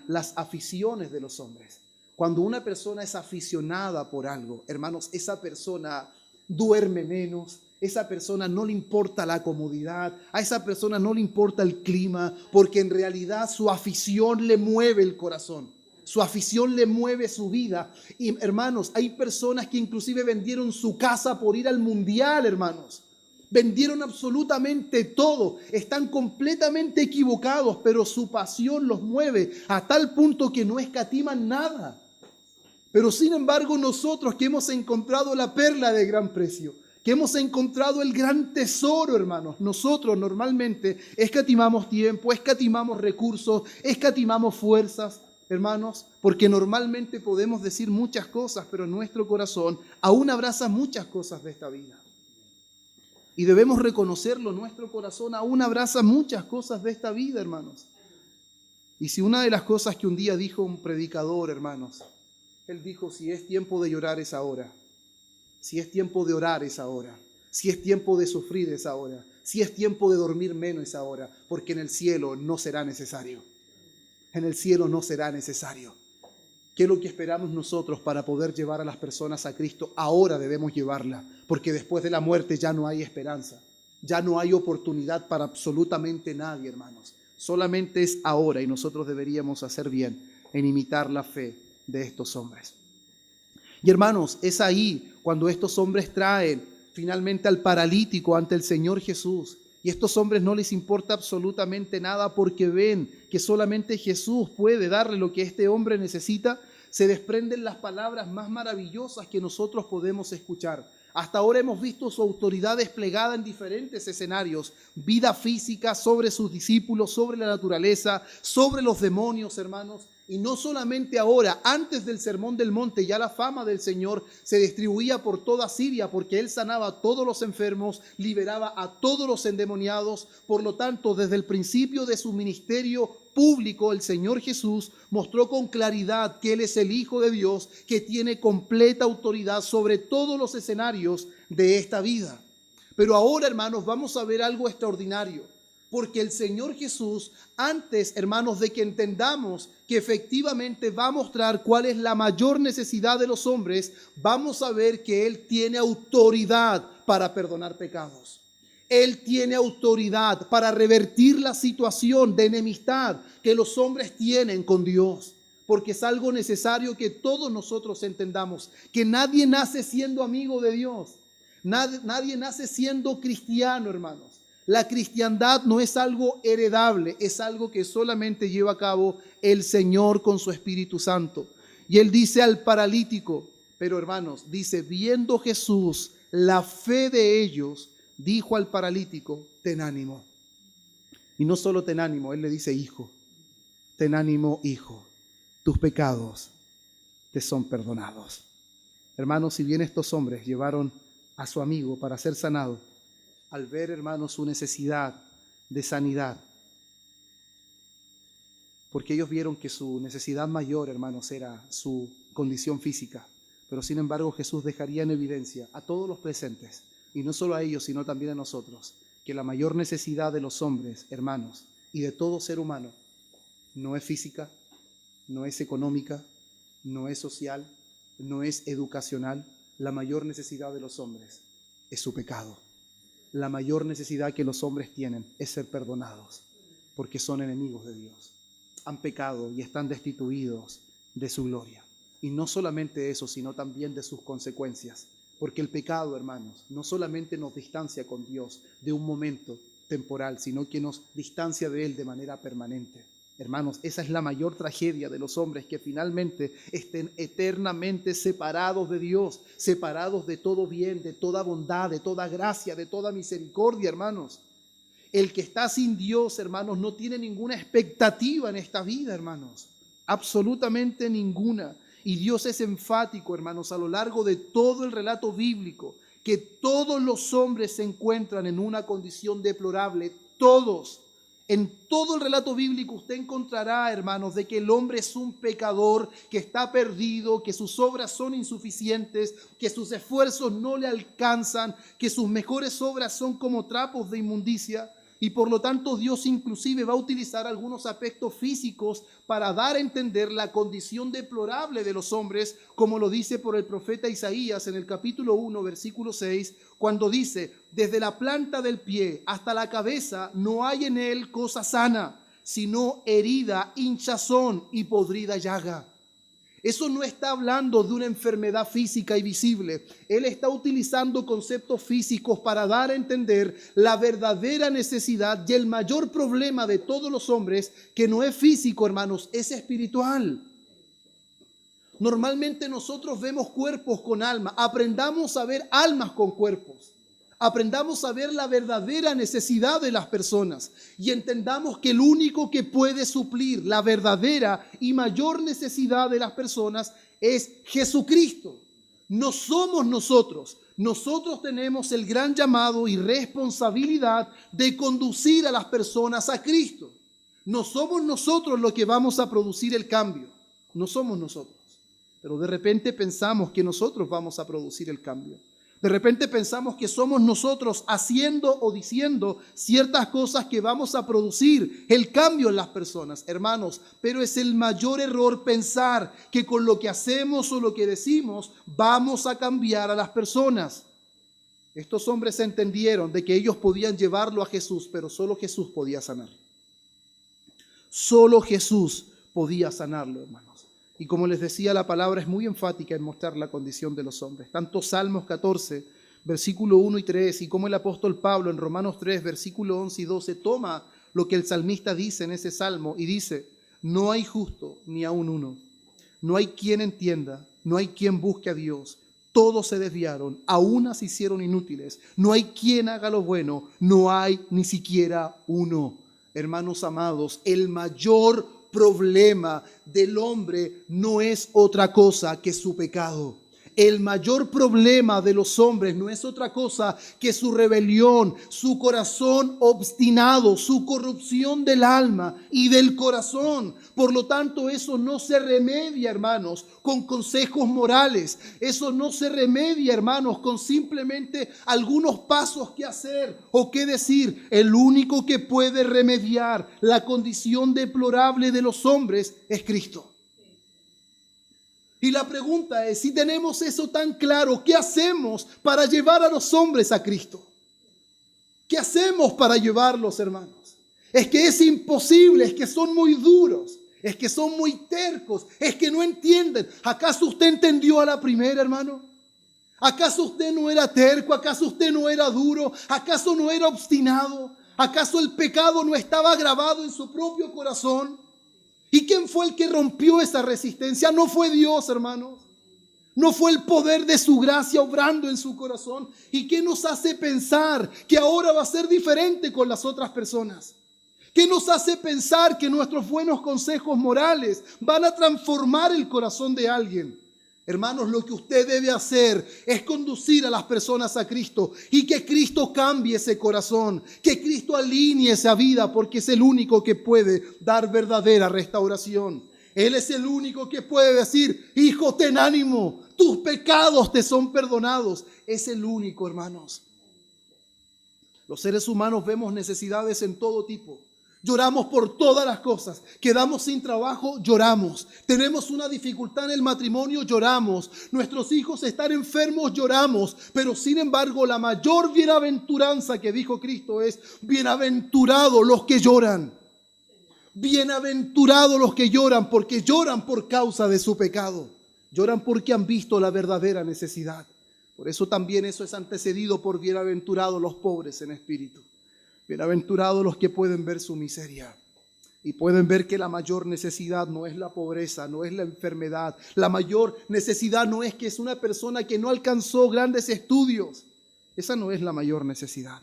las aficiones de los hombres. Cuando una persona es aficionada por algo, hermanos, esa persona duerme menos, esa persona no le importa la comodidad, a esa persona no le importa el clima, porque en realidad su afición le mueve el corazón. Su afición le mueve su vida. Y hermanos, hay personas que inclusive vendieron su casa por ir al mundial, hermanos. Vendieron absolutamente todo. Están completamente equivocados, pero su pasión los mueve a tal punto que no escatiman nada. Pero sin embargo, nosotros que hemos encontrado la perla de gran precio, que hemos encontrado el gran tesoro, hermanos, nosotros normalmente escatimamos tiempo, escatimamos recursos, escatimamos fuerzas, hermanos, porque normalmente podemos decir muchas cosas, pero nuestro corazón aún abraza muchas cosas de esta vida. Y debemos reconocerlo, nuestro corazón aún abraza muchas cosas de esta vida, hermanos. Y si una de las cosas que un día dijo un predicador, hermanos, él dijo, si es tiempo de llorar es ahora, si es tiempo de orar es ahora, si es tiempo de sufrir es ahora, si es tiempo de dormir menos es ahora, porque en el cielo no será necesario. En el cielo no será necesario. ¿Qué es lo que esperamos nosotros para poder llevar a las personas a Cristo? Ahora debemos llevarla, porque después de la muerte ya no hay esperanza, ya no hay oportunidad para absolutamente nadie, hermanos. Solamente es ahora y nosotros deberíamos hacer bien en imitar la fe de estos hombres. Y hermanos, es ahí cuando estos hombres traen finalmente al paralítico ante el Señor Jesús. Y a estos hombres no les importa absolutamente nada porque ven que solamente Jesús puede darle lo que este hombre necesita. Se desprenden las palabras más maravillosas que nosotros podemos escuchar. Hasta ahora hemos visto su autoridad desplegada en diferentes escenarios. Vida física sobre sus discípulos, sobre la naturaleza, sobre los demonios, hermanos. Y no solamente ahora, antes del Sermón del Monte, ya la fama del Señor se distribuía por toda Siria porque Él sanaba a todos los enfermos, liberaba a todos los endemoniados. Por lo tanto, desde el principio de su ministerio público, el Señor Jesús mostró con claridad que Él es el Hijo de Dios, que tiene completa autoridad sobre todos los escenarios de esta vida. Pero ahora, hermanos, vamos a ver algo extraordinario. Porque el Señor Jesús, antes, hermanos, de que entendamos que efectivamente va a mostrar cuál es la mayor necesidad de los hombres, vamos a ver que Él tiene autoridad para perdonar pecados. Él tiene autoridad para revertir la situación de enemistad que los hombres tienen con Dios. Porque es algo necesario que todos nosotros entendamos, que nadie nace siendo amigo de Dios. Nadie nace siendo cristiano, hermanos. La cristiandad no es algo heredable, es algo que solamente lleva a cabo el Señor con su Espíritu Santo. Y Él dice al paralítico, pero hermanos, dice, viendo Jesús la fe de ellos, dijo al paralítico, ten ánimo. Y no solo ten ánimo, Él le dice, hijo, ten ánimo, hijo, tus pecados te son perdonados. Hermanos, si bien estos hombres llevaron a su amigo para ser sanado, al ver, hermanos, su necesidad de sanidad, porque ellos vieron que su necesidad mayor, hermanos, era su condición física. Pero sin embargo, Jesús dejaría en evidencia a todos los presentes, y no solo a ellos, sino también a nosotros, que la mayor necesidad de los hombres, hermanos, y de todo ser humano, no es física, no es económica, no es social, no es educacional. La mayor necesidad de los hombres es su pecado. La mayor necesidad que los hombres tienen es ser perdonados, porque son enemigos de Dios. Han pecado y están destituidos de su gloria. Y no solamente eso, sino también de sus consecuencias. Porque el pecado, hermanos, no solamente nos distancia con Dios de un momento temporal, sino que nos distancia de Él de manera permanente. Hermanos, esa es la mayor tragedia de los hombres, que finalmente estén eternamente separados de Dios, separados de todo bien, de toda bondad, de toda gracia, de toda misericordia, hermanos. El que está sin Dios, hermanos, no tiene ninguna expectativa en esta vida, hermanos. Absolutamente ninguna. Y Dios es enfático, hermanos, a lo largo de todo el relato bíblico, que todos los hombres se encuentran en una condición deplorable, todos. En todo el relato bíblico usted encontrará, hermanos, de que el hombre es un pecador, que está perdido, que sus obras son insuficientes, que sus esfuerzos no le alcanzan, que sus mejores obras son como trapos de inmundicia. Y por lo tanto Dios inclusive va a utilizar algunos aspectos físicos para dar a entender la condición deplorable de los hombres, como lo dice por el profeta Isaías en el capítulo 1, versículo 6, cuando dice: desde la planta del pie hasta la cabeza no hay en él cosa sana, sino herida, hinchazón y podrida llaga. Eso no está hablando de una enfermedad física y visible. Él está utilizando conceptos físicos para dar a entender la verdadera necesidad y el mayor problema de todos los hombres, que no es físico, hermanos, es espiritual. Normalmente nosotros vemos cuerpos con alma. Aprendamos a ver almas con cuerpos. Aprendamos a ver la verdadera necesidad de las personas y entendamos que el único que puede suplir la verdadera y mayor necesidad de las personas es Jesucristo. No somos nosotros. Nosotros tenemos el gran llamado y responsabilidad de conducir a las personas a Cristo. No somos nosotros los que vamos a producir el cambio. No somos nosotros. Pero de repente pensamos que nosotros vamos a producir el cambio. De repente pensamos que somos nosotros haciendo o diciendo ciertas cosas que vamos a producir el cambio en las personas, hermanos. Pero es el mayor error pensar que con lo que hacemos o lo que decimos vamos a cambiar a las personas. Estos hombres entendieron de que ellos podían llevarlo a Jesús, pero solo Jesús podía sanar. Solo Jesús podía sanarlo, hermanos. Y como les decía, la palabra es muy enfática en mostrar la condición de los hombres. Tanto Salmos 14, versículo 1 y 3, y como el apóstol Pablo en Romanos 3, versículo 11 y 12, toma lo que el salmista dice en ese salmo y dice: no hay justo ni aun uno, no hay quien entienda, no hay quien busque a Dios. Todos se desviaron, a unas se hicieron inútiles. No hay quien haga lo bueno, no hay ni siquiera uno. Hermanos amados, el mayor problema del hombre no es otra cosa que su pecado. El mayor problema de los hombres no es otra cosa que su rebelión, su corazón obstinado, su corrupción del alma y del corazón. Por lo tanto, eso no se remedia, hermanos, con consejos morales. Eso no se remedia, hermanos, con simplemente algunos pasos que hacer o que decir. El único que puede remediar la condición deplorable de los hombres es Cristo. Y la pregunta es, si tenemos eso tan claro, ¿qué hacemos para llevar a los hombres a Cristo? ¿Qué hacemos para llevarlos, hermanos? Es que es imposible, es que son muy duros, es que son muy tercos, es que no entienden. ¿Acaso usted entendió a la primera, hermano? ¿Acaso usted no era terco? ¿Acaso usted no era duro? ¿Acaso no era obstinado? ¿Acaso el pecado no estaba grabado en su propio corazón? ¿Y quién fue el que rompió esa resistencia? No fue Dios, hermanos. No fue el poder de su gracia obrando en su corazón. ¿Y qué nos hace pensar que ahora va a ser diferente con las otras personas? ¿Qué nos hace pensar que nuestros buenos consejos morales van a transformar el corazón de alguien? Hermanos, lo que usted debe hacer es conducir a las personas a Cristo y que Cristo cambie ese corazón, que Cristo alinee esa vida, porque es el único que puede dar verdadera restauración. Él es el único que puede decir: hijo, ten ánimo, tus pecados te son perdonados. Es el único, hermanos. Los seres humanos vemos necesidades en todo tipo. Lloramos por todas las cosas. Quedamos sin trabajo, lloramos. Tenemos una dificultad en el matrimonio, lloramos. Nuestros hijos están enfermos, lloramos. Pero sin embargo, la mayor bienaventuranza que dijo Cristo es: bienaventurados los que lloran. Bienaventurados los que lloran, porque lloran por causa de su pecado. Lloran porque han visto la verdadera necesidad. Por eso también eso es antecedido por bienaventurados los pobres en espíritu. Bienaventurados los que pueden ver su miseria. Y pueden ver que la mayor necesidad no es la pobreza, no es la enfermedad. La mayor necesidad no es que es una persona que no alcanzó grandes estudios. Esa no es la mayor necesidad.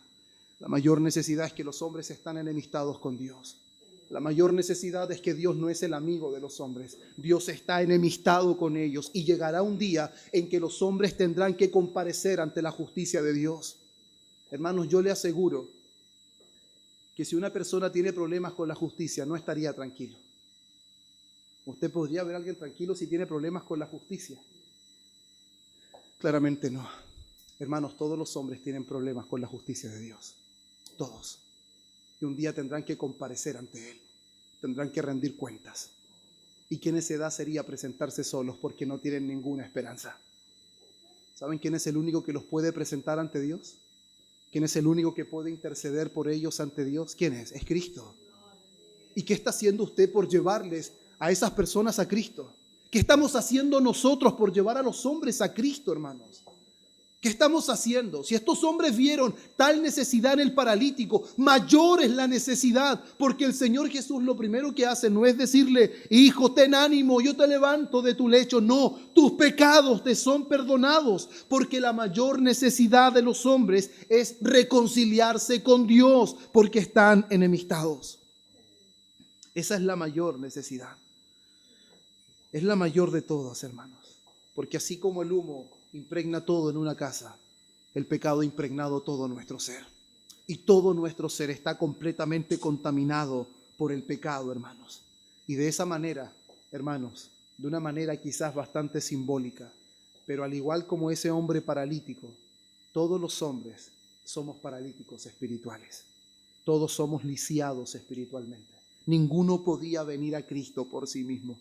La mayor necesidad es que los hombres están enemistados con Dios. La mayor necesidad es que Dios no es el amigo de los hombres. Dios está enemistado con ellos y llegará un día en que los hombres tendrán que comparecer ante la justicia de Dios. Hermanos, yo le aseguro que si una persona tiene problemas con la justicia, no estaría tranquilo. ¿Usted podría ver a alguien tranquilo si tiene problemas con la justicia? Claramente no. Hermanos, todos los hombres tienen problemas con la justicia de Dios. Todos. Y un día tendrán que comparecer ante Él. Tendrán que rendir cuentas. ¿Y qué necedad sería presentarse solos porque no tienen ninguna esperanza? ¿Saben quién es el único que los puede presentar ante Dios? ¿Quién es el único que puede interceder por ellos ante Dios? ¿Quién es? Es Cristo. ¿Y qué está haciendo usted por llevarles a esas personas a Cristo? ¿Qué estamos haciendo nosotros por llevar a los hombres a Cristo, hermanos? ¿Qué estamos haciendo? Si estos hombres vieron tal necesidad en el paralítico, mayor es la necesidad, porque el Señor Jesús lo primero que hace no es decirle, hijo, ten ánimo, yo te levanto de tu lecho. No, tus pecados te son perdonados, porque la mayor necesidad de los hombres es reconciliarse con Dios, porque están enemistados. Esa es la mayor necesidad. Es la mayor de todas, hermanos, porque así como el humo impregna todo en una casa, el pecado ha impregnado todo nuestro ser. Y todo nuestro ser está completamente contaminado por el pecado, hermanos. Y de esa manera, hermanos, de una manera quizás bastante simbólica, pero al igual como ese hombre paralítico, todos los hombres somos paralíticos espirituales. Todos somos lisiados espiritualmente. Ninguno podía venir a Cristo por sí mismo.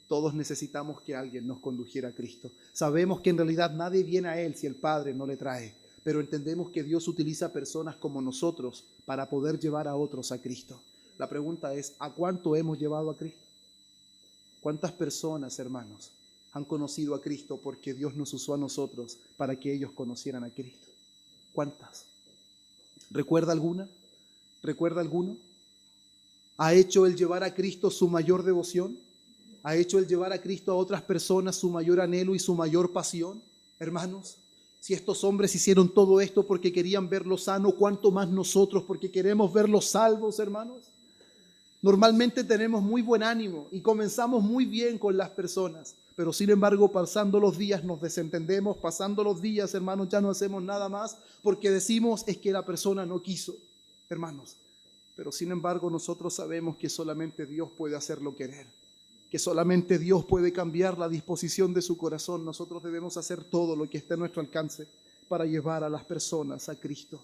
Todos necesitamos que alguien nos condujera a Cristo. Sabemos que en realidad nadie viene a Él si el Padre no le trae, pero entendemos que Dios utiliza personas como nosotros para poder llevar a otros a Cristo. La pregunta es, ¿a cuánto hemos llevado a Cristo? ¿Cuántas personas, hermanos, han conocido a Cristo porque Dios nos usó a nosotros para que ellos conocieran a Cristo? ¿Cuántas? ¿Recuerda alguna? ¿Recuerda alguno? ¿Ha hecho el llevar a Cristo su mayor devoción? ¿Ha hecho el llevar a Cristo a otras personas su mayor anhelo y su mayor pasión? Hermanos, si estos hombres hicieron todo esto porque querían verlo sano, ¿cuánto más nosotros porque queremos verlos salvos, hermanos? Normalmente tenemos muy buen ánimo y comenzamos muy bien con las personas, pero sin embargo, pasando los días nos desentendemos, pasando los días, hermanos, ya no hacemos nada más porque decimos es que la persona no quiso, hermanos. Pero sin embargo, nosotros sabemos que solamente Dios puede hacerlo querer, que solamente Dios puede cambiar la disposición de su corazón. Nosotros debemos hacer todo lo que esté a nuestro alcance para llevar a las personas a Cristo,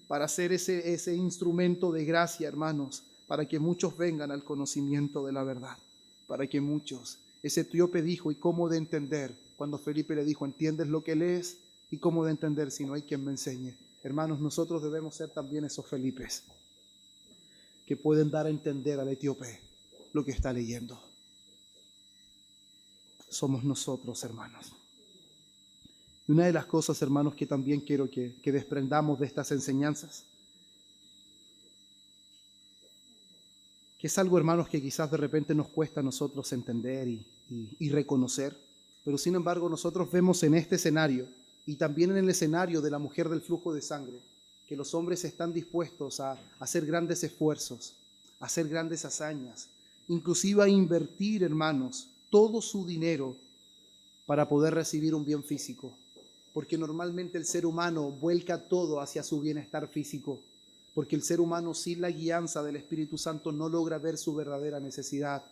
para ser ese instrumento de gracia, hermanos, para que muchos vengan al conocimiento de la verdad, para que muchos. Ese etíope dijo, ¿y cómo de entender? Cuando Felipe le dijo, ¿entiendes lo que lees? ¿Y cómo de entender si no hay quien me enseñe? Hermanos, nosotros debemos ser también esos Felipes que pueden dar a entender al etíope lo que está leyendo. Somos nosotros, hermanos. Y una de las cosas, hermanos, que también quiero que desprendamos de estas enseñanzas, que es algo, hermanos, que quizás de repente nos cuesta a nosotros entender y reconocer, pero sin embargo nosotros vemos en este escenario y también en el escenario de la mujer del flujo de sangre, que los hombres están dispuestos a hacer grandes esfuerzos, a hacer grandes hazañas, inclusive a invertir, hermanos, todo su dinero para poder recibir un bien físico, porque normalmente el ser humano vuelca todo hacia su bienestar físico, porque el ser humano sin la guianza del Espíritu Santo no logra ver su verdadera necesidad.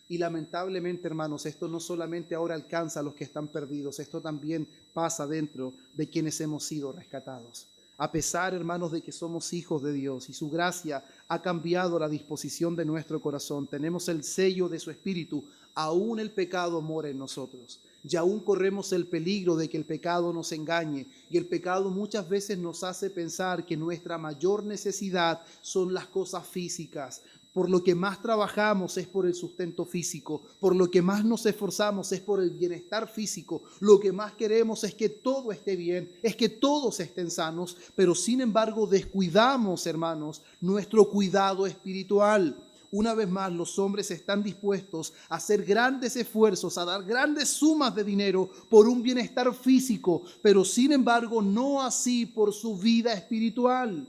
Y lamentablemente, hermanos, esto no solamente ahora alcanza a los que están perdidos, esto también pasa dentro de quienes hemos sido rescatados. A pesar, hermanos, de que somos hijos de Dios y su gracia ha cambiado la disposición de nuestro corazón, tenemos el sello de su Espíritu, aún el pecado mora en nosotros. Y aún corremos el peligro de que el pecado nos engañe. Y el pecado muchas veces nos hace pensar que nuestra mayor necesidad son las cosas físicas. Por lo que más trabajamos es por el sustento físico, por lo que más nos esforzamos es por el bienestar físico, lo que más queremos es que todo esté bien, es que todos estén sanos, pero sin embargo descuidamos, hermanos, nuestro cuidado espiritual. Una vez más, los hombres están dispuestos a hacer grandes esfuerzos, a dar grandes sumas de dinero por un bienestar físico, pero sin embargo no así por su vida espiritual.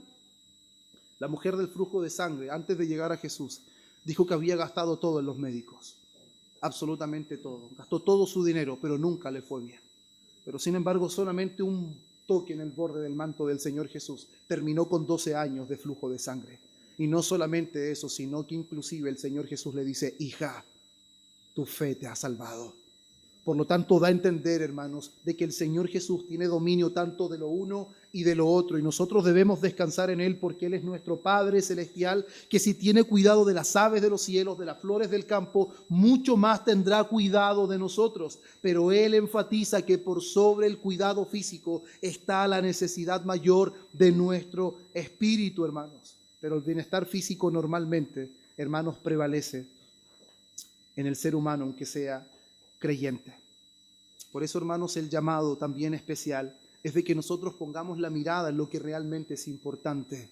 La mujer del flujo de sangre, antes de llegar a Jesús, dijo que había gastado todo en los médicos, absolutamente todo. Gastó todo su dinero, pero nunca le fue bien. Pero sin embargo, solamente un toque en el borde del manto del Señor Jesús terminó con 12 años de flujo de sangre. Y no solamente eso, sino que inclusive el Señor Jesús le dice: hija, tu fe te ha salvado. Por lo tanto, da a entender, hermanos, de que el Señor Jesús tiene dominio tanto de lo uno y de lo otro, y nosotros debemos descansar en Él porque Él es nuestro Padre celestial, que si tiene cuidado de las aves de los cielos, de las flores del campo, mucho más tendrá cuidado de nosotros. Pero Él enfatiza que por sobre el cuidado físico está la necesidad mayor de nuestro espíritu, hermanos. Pero el bienestar físico normalmente, hermanos, prevalece en el ser humano, aunque sea creyente. Por eso, hermanos, el llamado también especial es de que nosotros pongamos la mirada en lo que realmente es importante.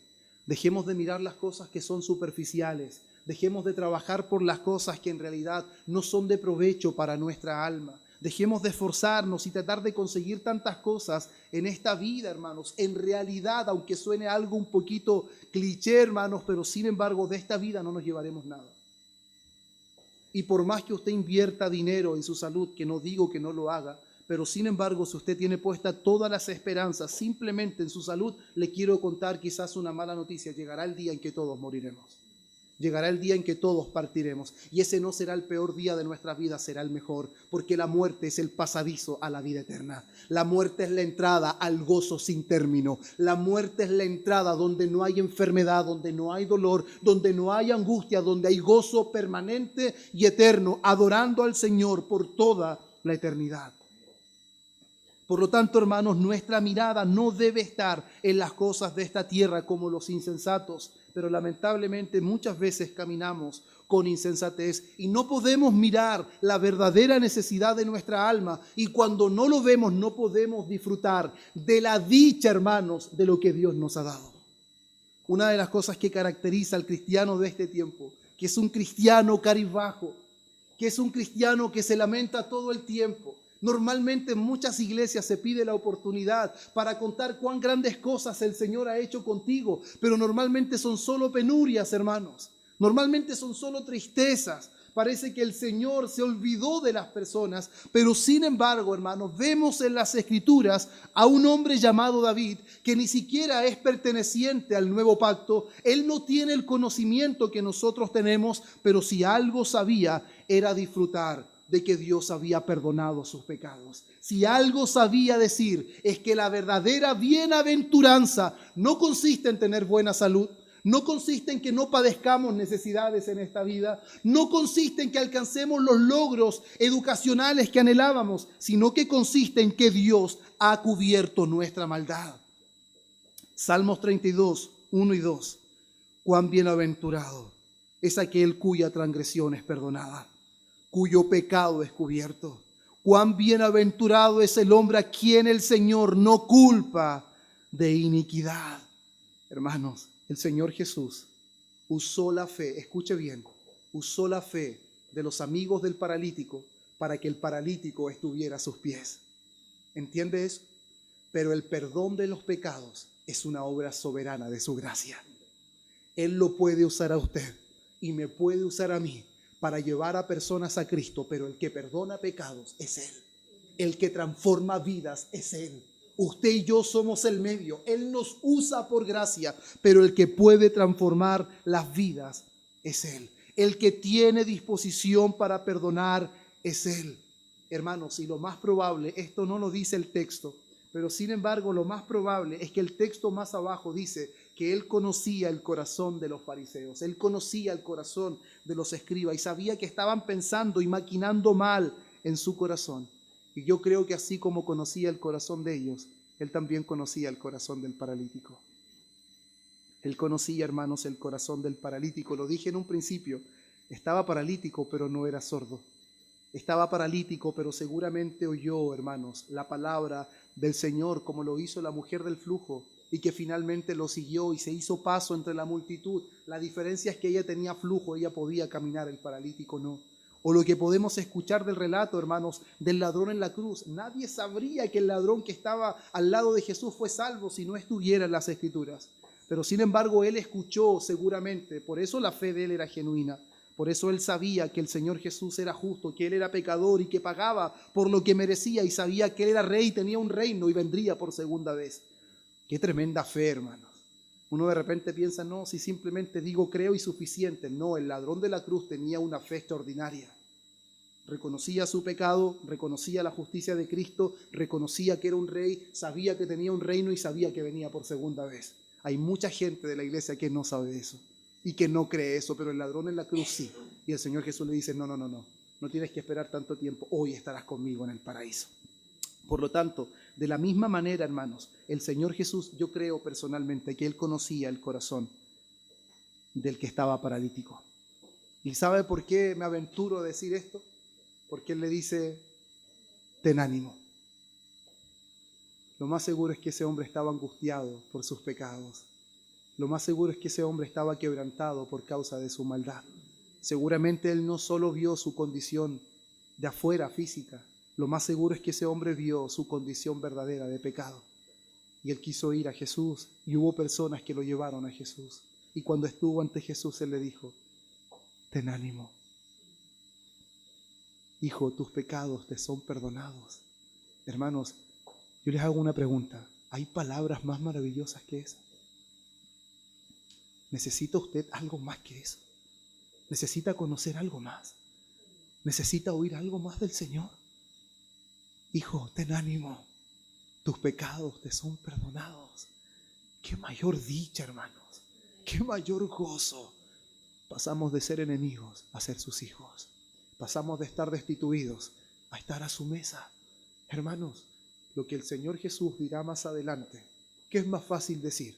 Dejemos de mirar las cosas que son superficiales. Dejemos de trabajar por las cosas que en realidad no son de provecho para nuestra alma. Dejemos de esforzarnos y tratar de conseguir tantas cosas en esta vida, hermanos. En realidad, aunque suene algo un poquito cliché, hermanos, pero sin embargo de esta vida no nos llevaremos nada. Y por más que usted invierta dinero en su salud, que no digo que no lo haga, pero sin embargo, si usted tiene puesta todas las esperanzas simplemente en su salud, le quiero contar quizás una mala noticia: llegará el día en que todos moriremos. Llegará el día en que todos partiremos, y ese no será el peor día de nuestra vida, será el mejor, porque la muerte es el pasadizo a la vida eterna. La muerte es la entrada al gozo sin término. La muerte es la entrada donde no hay enfermedad, donde no hay dolor, donde no hay angustia, donde hay gozo permanente y eterno, adorando al Señor por toda la eternidad. Por lo tanto, hermanos, nuestra mirada no debe estar en las cosas de esta tierra como los insensatos, pero lamentablemente muchas veces caminamos con insensatez y no podemos mirar la verdadera necesidad de nuestra alma, y cuando no lo vemos no podemos disfrutar de la dicha, hermanos, de lo que Dios nos ha dado. Una de las cosas que caracteriza al cristiano de este tiempo, que es un cristiano cabizbajo, que es un cristiano que se lamenta todo el tiempo. Normalmente en muchas iglesias se pide la oportunidad para contar cuán grandes cosas el Señor ha hecho contigo, pero normalmente son solo penurias, hermanos. Normalmente son solo tristezas. Parece que el Señor se olvidó de las personas, pero sin embargo, hermanos, vemos en las Escrituras a un hombre llamado David que ni siquiera es perteneciente al nuevo pacto. Él no tiene el conocimiento que nosotros tenemos, pero si algo sabía era disfrutar de que Dios había perdonado sus pecados. Si algo sabía decir es que la verdadera bienaventuranza no consiste en tener buena salud, no consiste en que no padezcamos necesidades en esta vida, no consiste en que alcancemos los logros educacionales que anhelábamos, sino que consiste en que Dios ha cubierto nuestra maldad. Salmos 32, 1 y 2. Cuán bienaventurado es aquel cuya transgresión es perdonada, cuyo pecado es cubierto. Cuán bienaventurado es el hombre a quien el Señor no culpa de iniquidad. Hermanos, el Señor Jesús usó la fe, escuche bien, usó la fe de los amigos del paralítico para que el paralítico estuviera a sus pies. ¿Entiende eso? Pero el perdón de los pecados es una obra soberana de su gracia. Él lo puede usar a usted y me puede usar a mí para llevar a personas a Cristo, pero el que perdona pecados es Él. El que transforma vidas es Él. Usted y yo somos el medio. Él nos usa por gracia, pero el que puede transformar las vidas es Él. El que tiene disposición para perdonar es Él. Hermanos, y lo más probable, esto no lo dice el texto, pero sin embargo lo más probable es que el texto más abajo dice que Él conocía el corazón de los fariseos. Él conocía el corazón de los escribas y sabía que estaban pensando y maquinando mal en su corazón. Y yo creo que así como conocía el corazón de ellos, Él también conocía el corazón del paralítico. Él conocía, hermanos, el corazón del paralítico. Lo dije en un principio, estaba paralítico, pero no era sordo. Estaba paralítico, pero seguramente oyó, hermanos, la palabra del Señor, como lo hizo la mujer del flujo. y que finalmente lo siguió y se hizo paso entre la multitud. La diferencia es que ella tenía flujo, ella podía caminar, el paralítico no. O lo que podemos escuchar del relato, hermanos, del ladrón en la cruz. Nadie sabría que el ladrón que estaba al lado de Jesús fue salvo si no estuviera en las Escrituras. Pero sin embargo, él escuchó seguramente, por eso la fe de él era genuina. Por eso él sabía que el Señor Jesús era justo, que él era pecador y que pagaba por lo que merecía, y sabía que él era rey, tenía un reino y vendría por segunda vez. Qué tremenda fe, hermanos. Uno de repente piensa, no, si simplemente digo creo y suficiente. No, el ladrón de la cruz tenía una fe extraordinaria. Reconocía su pecado, reconocía la justicia de Cristo, reconocía que era un rey, sabía que tenía un reino y sabía que venía por segunda vez. Hay mucha gente de la iglesia que no sabe eso y que no cree eso, pero el ladrón en la cruz sí. Y el Señor Jesús le dice, no tienes que esperar tanto tiempo, hoy estarás conmigo en el paraíso. Por lo tanto, de la misma manera, hermanos, el Señor Jesús, yo creo personalmente que Él conocía el corazón del que estaba paralítico. ¿Y sabe por qué me aventuro a decir esto? Porque Él le dice, ten ánimo. Lo más seguro es que ese hombre estaba angustiado por sus pecados. Lo más seguro es que ese hombre estaba quebrantado por causa de su maldad. Seguramente él no solo vio su condición de afuera física, lo más seguro es que ese hombre vio su condición verdadera de pecado. Y él quiso ir a Jesús y hubo personas que lo llevaron a Jesús. Y cuando estuvo ante Jesús, él le dijo, ten ánimo. Hijo, tus pecados te son perdonados. Hermanos, yo les hago una pregunta. ¿Hay palabras más maravillosas que esas? ¿Necesita usted algo más que eso? ¿Necesita conocer algo más? ¿Necesita oír algo más del Señor? Hijo, ten ánimo. Tus pecados te son perdonados. Qué mayor dicha, hermanos. Qué mayor gozo. Pasamos de ser enemigos a ser sus hijos. Pasamos de estar destituidos a estar a su mesa. Hermanos, lo que el Señor Jesús dirá más adelante, ¿qué es más fácil decir?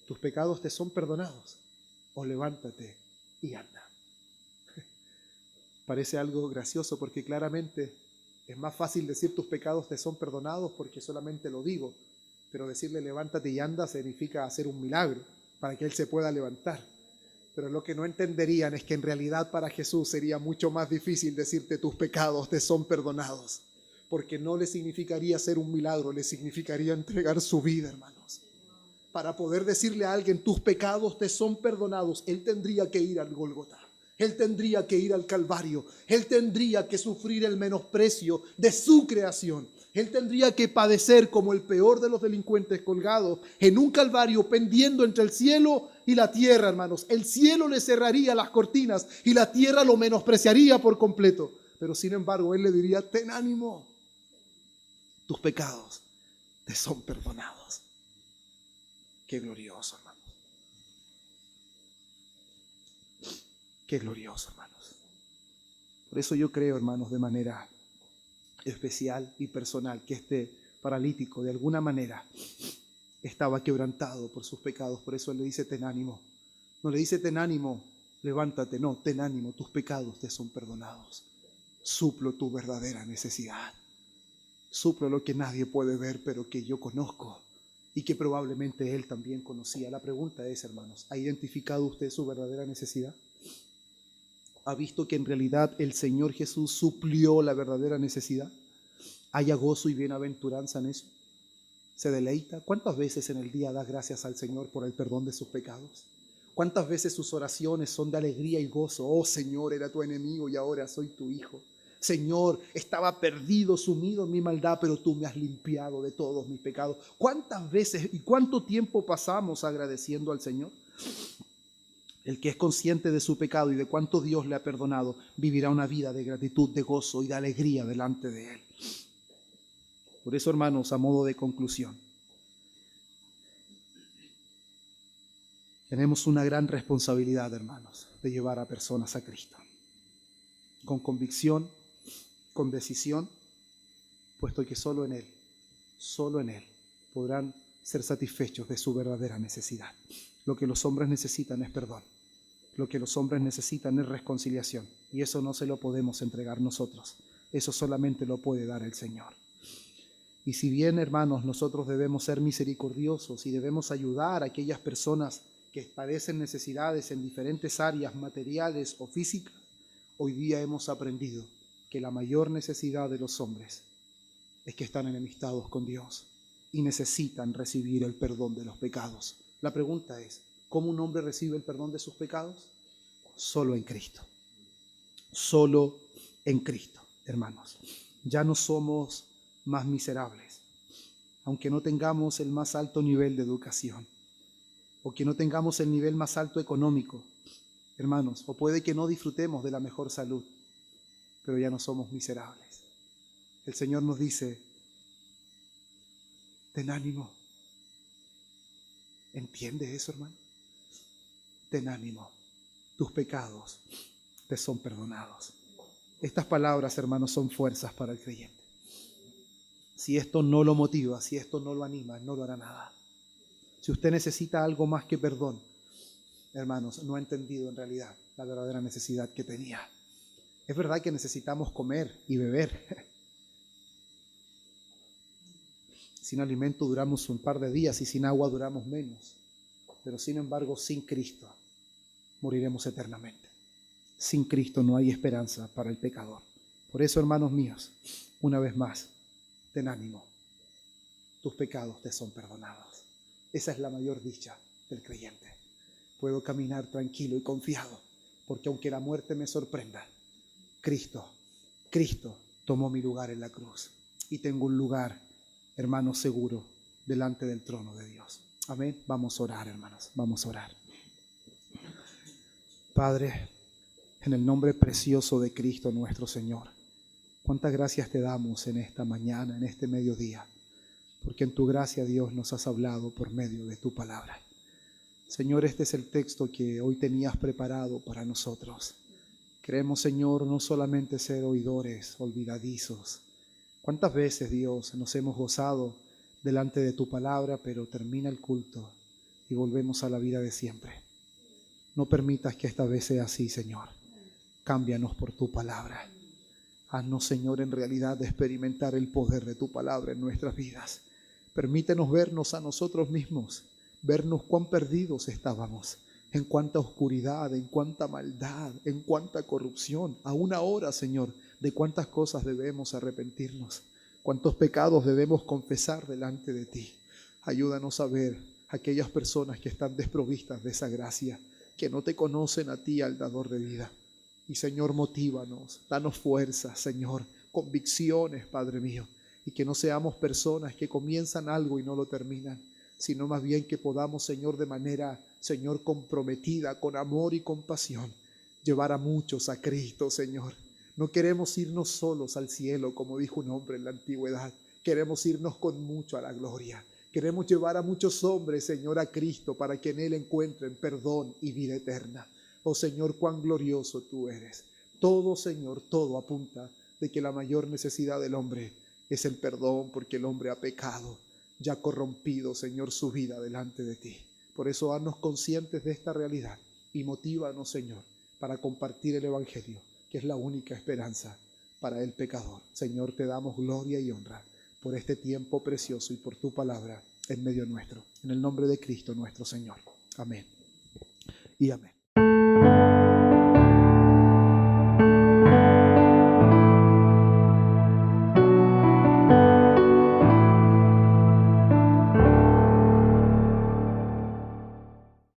¿Tus pecados te son perdonados? O levántate y anda. Parece algo gracioso porque claramente es más fácil decir tus pecados te son perdonados porque solamente lo digo, pero decirle levántate y anda significa hacer un milagro para que Él se pueda levantar. Pero lo que no entenderían es que en realidad para Jesús sería mucho más difícil decirte tus pecados te son perdonados, porque no le significaría hacer un milagro, le significaría entregar su vida, hermanos. Para poder decirle a alguien tus pecados te son perdonados, Él tendría que ir al Gólgota. Él tendría que ir al Calvario. Él tendría que sufrir el menosprecio de su creación. Él tendría que padecer como el peor de los delincuentes colgados en un Calvario pendiendo entre el cielo y la tierra, hermanos. El cielo le cerraría las cortinas y la tierra lo menospreciaría por completo. Pero sin embargo, Él le diría, ten ánimo. Tus pecados te son perdonados. Qué glorioso, hermanos. Qué glorioso, hermanos. Por eso yo creo, hermanos, de manera especial y personal, que este paralítico de alguna manera estaba quebrantado por sus pecados. Por eso Él le dice, ten ánimo. No le dice, ten ánimo, levántate. No, ten ánimo, tus pecados te son perdonados. Suplo tu verdadera necesidad. Suplo lo que nadie puede ver, pero que yo conozco y que probablemente Él también conocía. La pregunta es, hermanos, ¿ha identificado usted su verdadera necesidad? ¿Ha visto que en realidad el Señor Jesús suplió la verdadera necesidad? ¿Haya gozo y bienaventuranza en eso? ¿Se deleita? ¿Cuántas veces en el día da gracias al Señor por el perdón de sus pecados? ¿Cuántas veces sus oraciones son de alegría y gozo? Oh Señor, era tu enemigo y ahora soy tu hijo. Señor, estaba perdido, sumido en mi maldad, pero tú me has limpiado de todos mis pecados. ¿Cuántas veces y cuánto tiempo pasamos agradeciendo al Señor? El que es consciente de su pecado y de cuánto Dios le ha perdonado, vivirá una vida de gratitud, de gozo y de alegría delante de Él. Por eso, hermanos, a modo de conclusión, tenemos una gran responsabilidad, hermanos, de llevar a personas a Cristo. Con convicción, con decisión, puesto que solo en Él, podrán ser satisfechos de su verdadera necesidad. Lo que los hombres necesitan es perdón. Lo que los hombres necesitan es reconciliación. Y eso no se lo podemos entregar nosotros. Eso solamente lo puede dar el Señor. Y si bien, hermanos, nosotros debemos ser misericordiosos y debemos ayudar a aquellas personas que padecen necesidades en diferentes áreas materiales o físicas, hoy día hemos aprendido que la mayor necesidad de los hombres es que están enemistados con Dios y necesitan recibir el perdón de los pecados. La pregunta es, ¿cómo un hombre recibe el perdón de sus pecados? Solo en Cristo. Solo en Cristo, hermanos. Ya no somos más miserables, aunque no tengamos el más alto nivel de educación, o que no tengamos el nivel más alto económico, hermanos, o puede que no disfrutemos de la mejor salud, pero ya no somos miserables. El Señor nos dice, ten ánimo. ¿Entiende eso, hermano? Ten ánimo, tus pecados te son perdonados. Estas palabras, hermanos, son fuerzas para el creyente. Si esto no lo motiva, si esto no lo anima, no lo hará nada. Si usted necesita algo más que perdón, hermanos, no ha entendido en realidad la verdadera necesidad que tenía. Es verdad que necesitamos comer y beber. Sin alimento duramos un par de días y sin agua duramos menos. Pero sin embargo, sin Cristo moriremos eternamente. Sin Cristo no hay esperanza para el pecador. Por eso, hermanos míos, una vez más, ten ánimo. Tus pecados te son perdonados. Esa es la mayor dicha del creyente. Puedo caminar tranquilo y confiado, porque aunque la muerte me sorprenda, Cristo tomó mi lugar en la cruz. Y tengo un lugar, hermano, seguro delante del trono de Dios. Amén. Vamos a orar, hermanos. Vamos a orar. Padre, en el nombre precioso de Cristo nuestro Señor, cuántas gracias te damos en esta mañana, en este mediodía, porque en tu gracia, Dios, nos has hablado por medio de tu palabra. Señor, este es el texto que hoy tenías preparado para nosotros. Queremos, Señor, no solamente ser oidores olvidadizos. ¿Cuántas veces, Dios, nos hemos gozado delante de tu palabra, pero termina el culto y volvemos a la vida de siempre? No permitas que esta vez sea así, Señor. Cámbianos por tu palabra. Haznos, Señor, en realidad experimentar el poder de tu palabra en nuestras vidas. Permítenos vernos a nosotros mismos, vernos cuán perdidos estábamos, en cuánta oscuridad, en cuánta maldad, en cuánta corrupción. Aún ahora, Señor, de cuántas cosas debemos arrepentirnos, cuántos pecados debemos confesar delante de ti. Ayúdanos a ver a aquellas personas que están desprovistas de esa gracia, que no te conocen a ti, al dador de vida. Y Señor, motívanos, danos fuerzas, Señor, convicciones, Padre mío, y que no seamos personas que comienzan algo y no lo terminan, sino más bien que podamos, Señor, de manera, Señor, comprometida, con amor y compasión, llevar a muchos a Cristo, Señor. No queremos irnos solos al cielo, como dijo un hombre en la antigüedad. Queremos irnos con mucho a la gloria. Queremos llevar a muchos hombres, Señor, a Cristo, para que en Él encuentren perdón y vida eterna. Oh Señor, cuán glorioso tú eres. Todo, Señor, todo apunta de que la mayor necesidad del hombre es el perdón, porque el hombre ha pecado, ya ha corrompido, Señor, su vida delante de ti. Por eso haznos conscientes de esta realidad y motívanos, Señor, para compartir el Evangelio, que es la única esperanza para el pecador. Señor, te damos gloria y honra por este tiempo precioso y por tu palabra en medio nuestro. En el nombre de Cristo nuestro Señor. Amén y amén.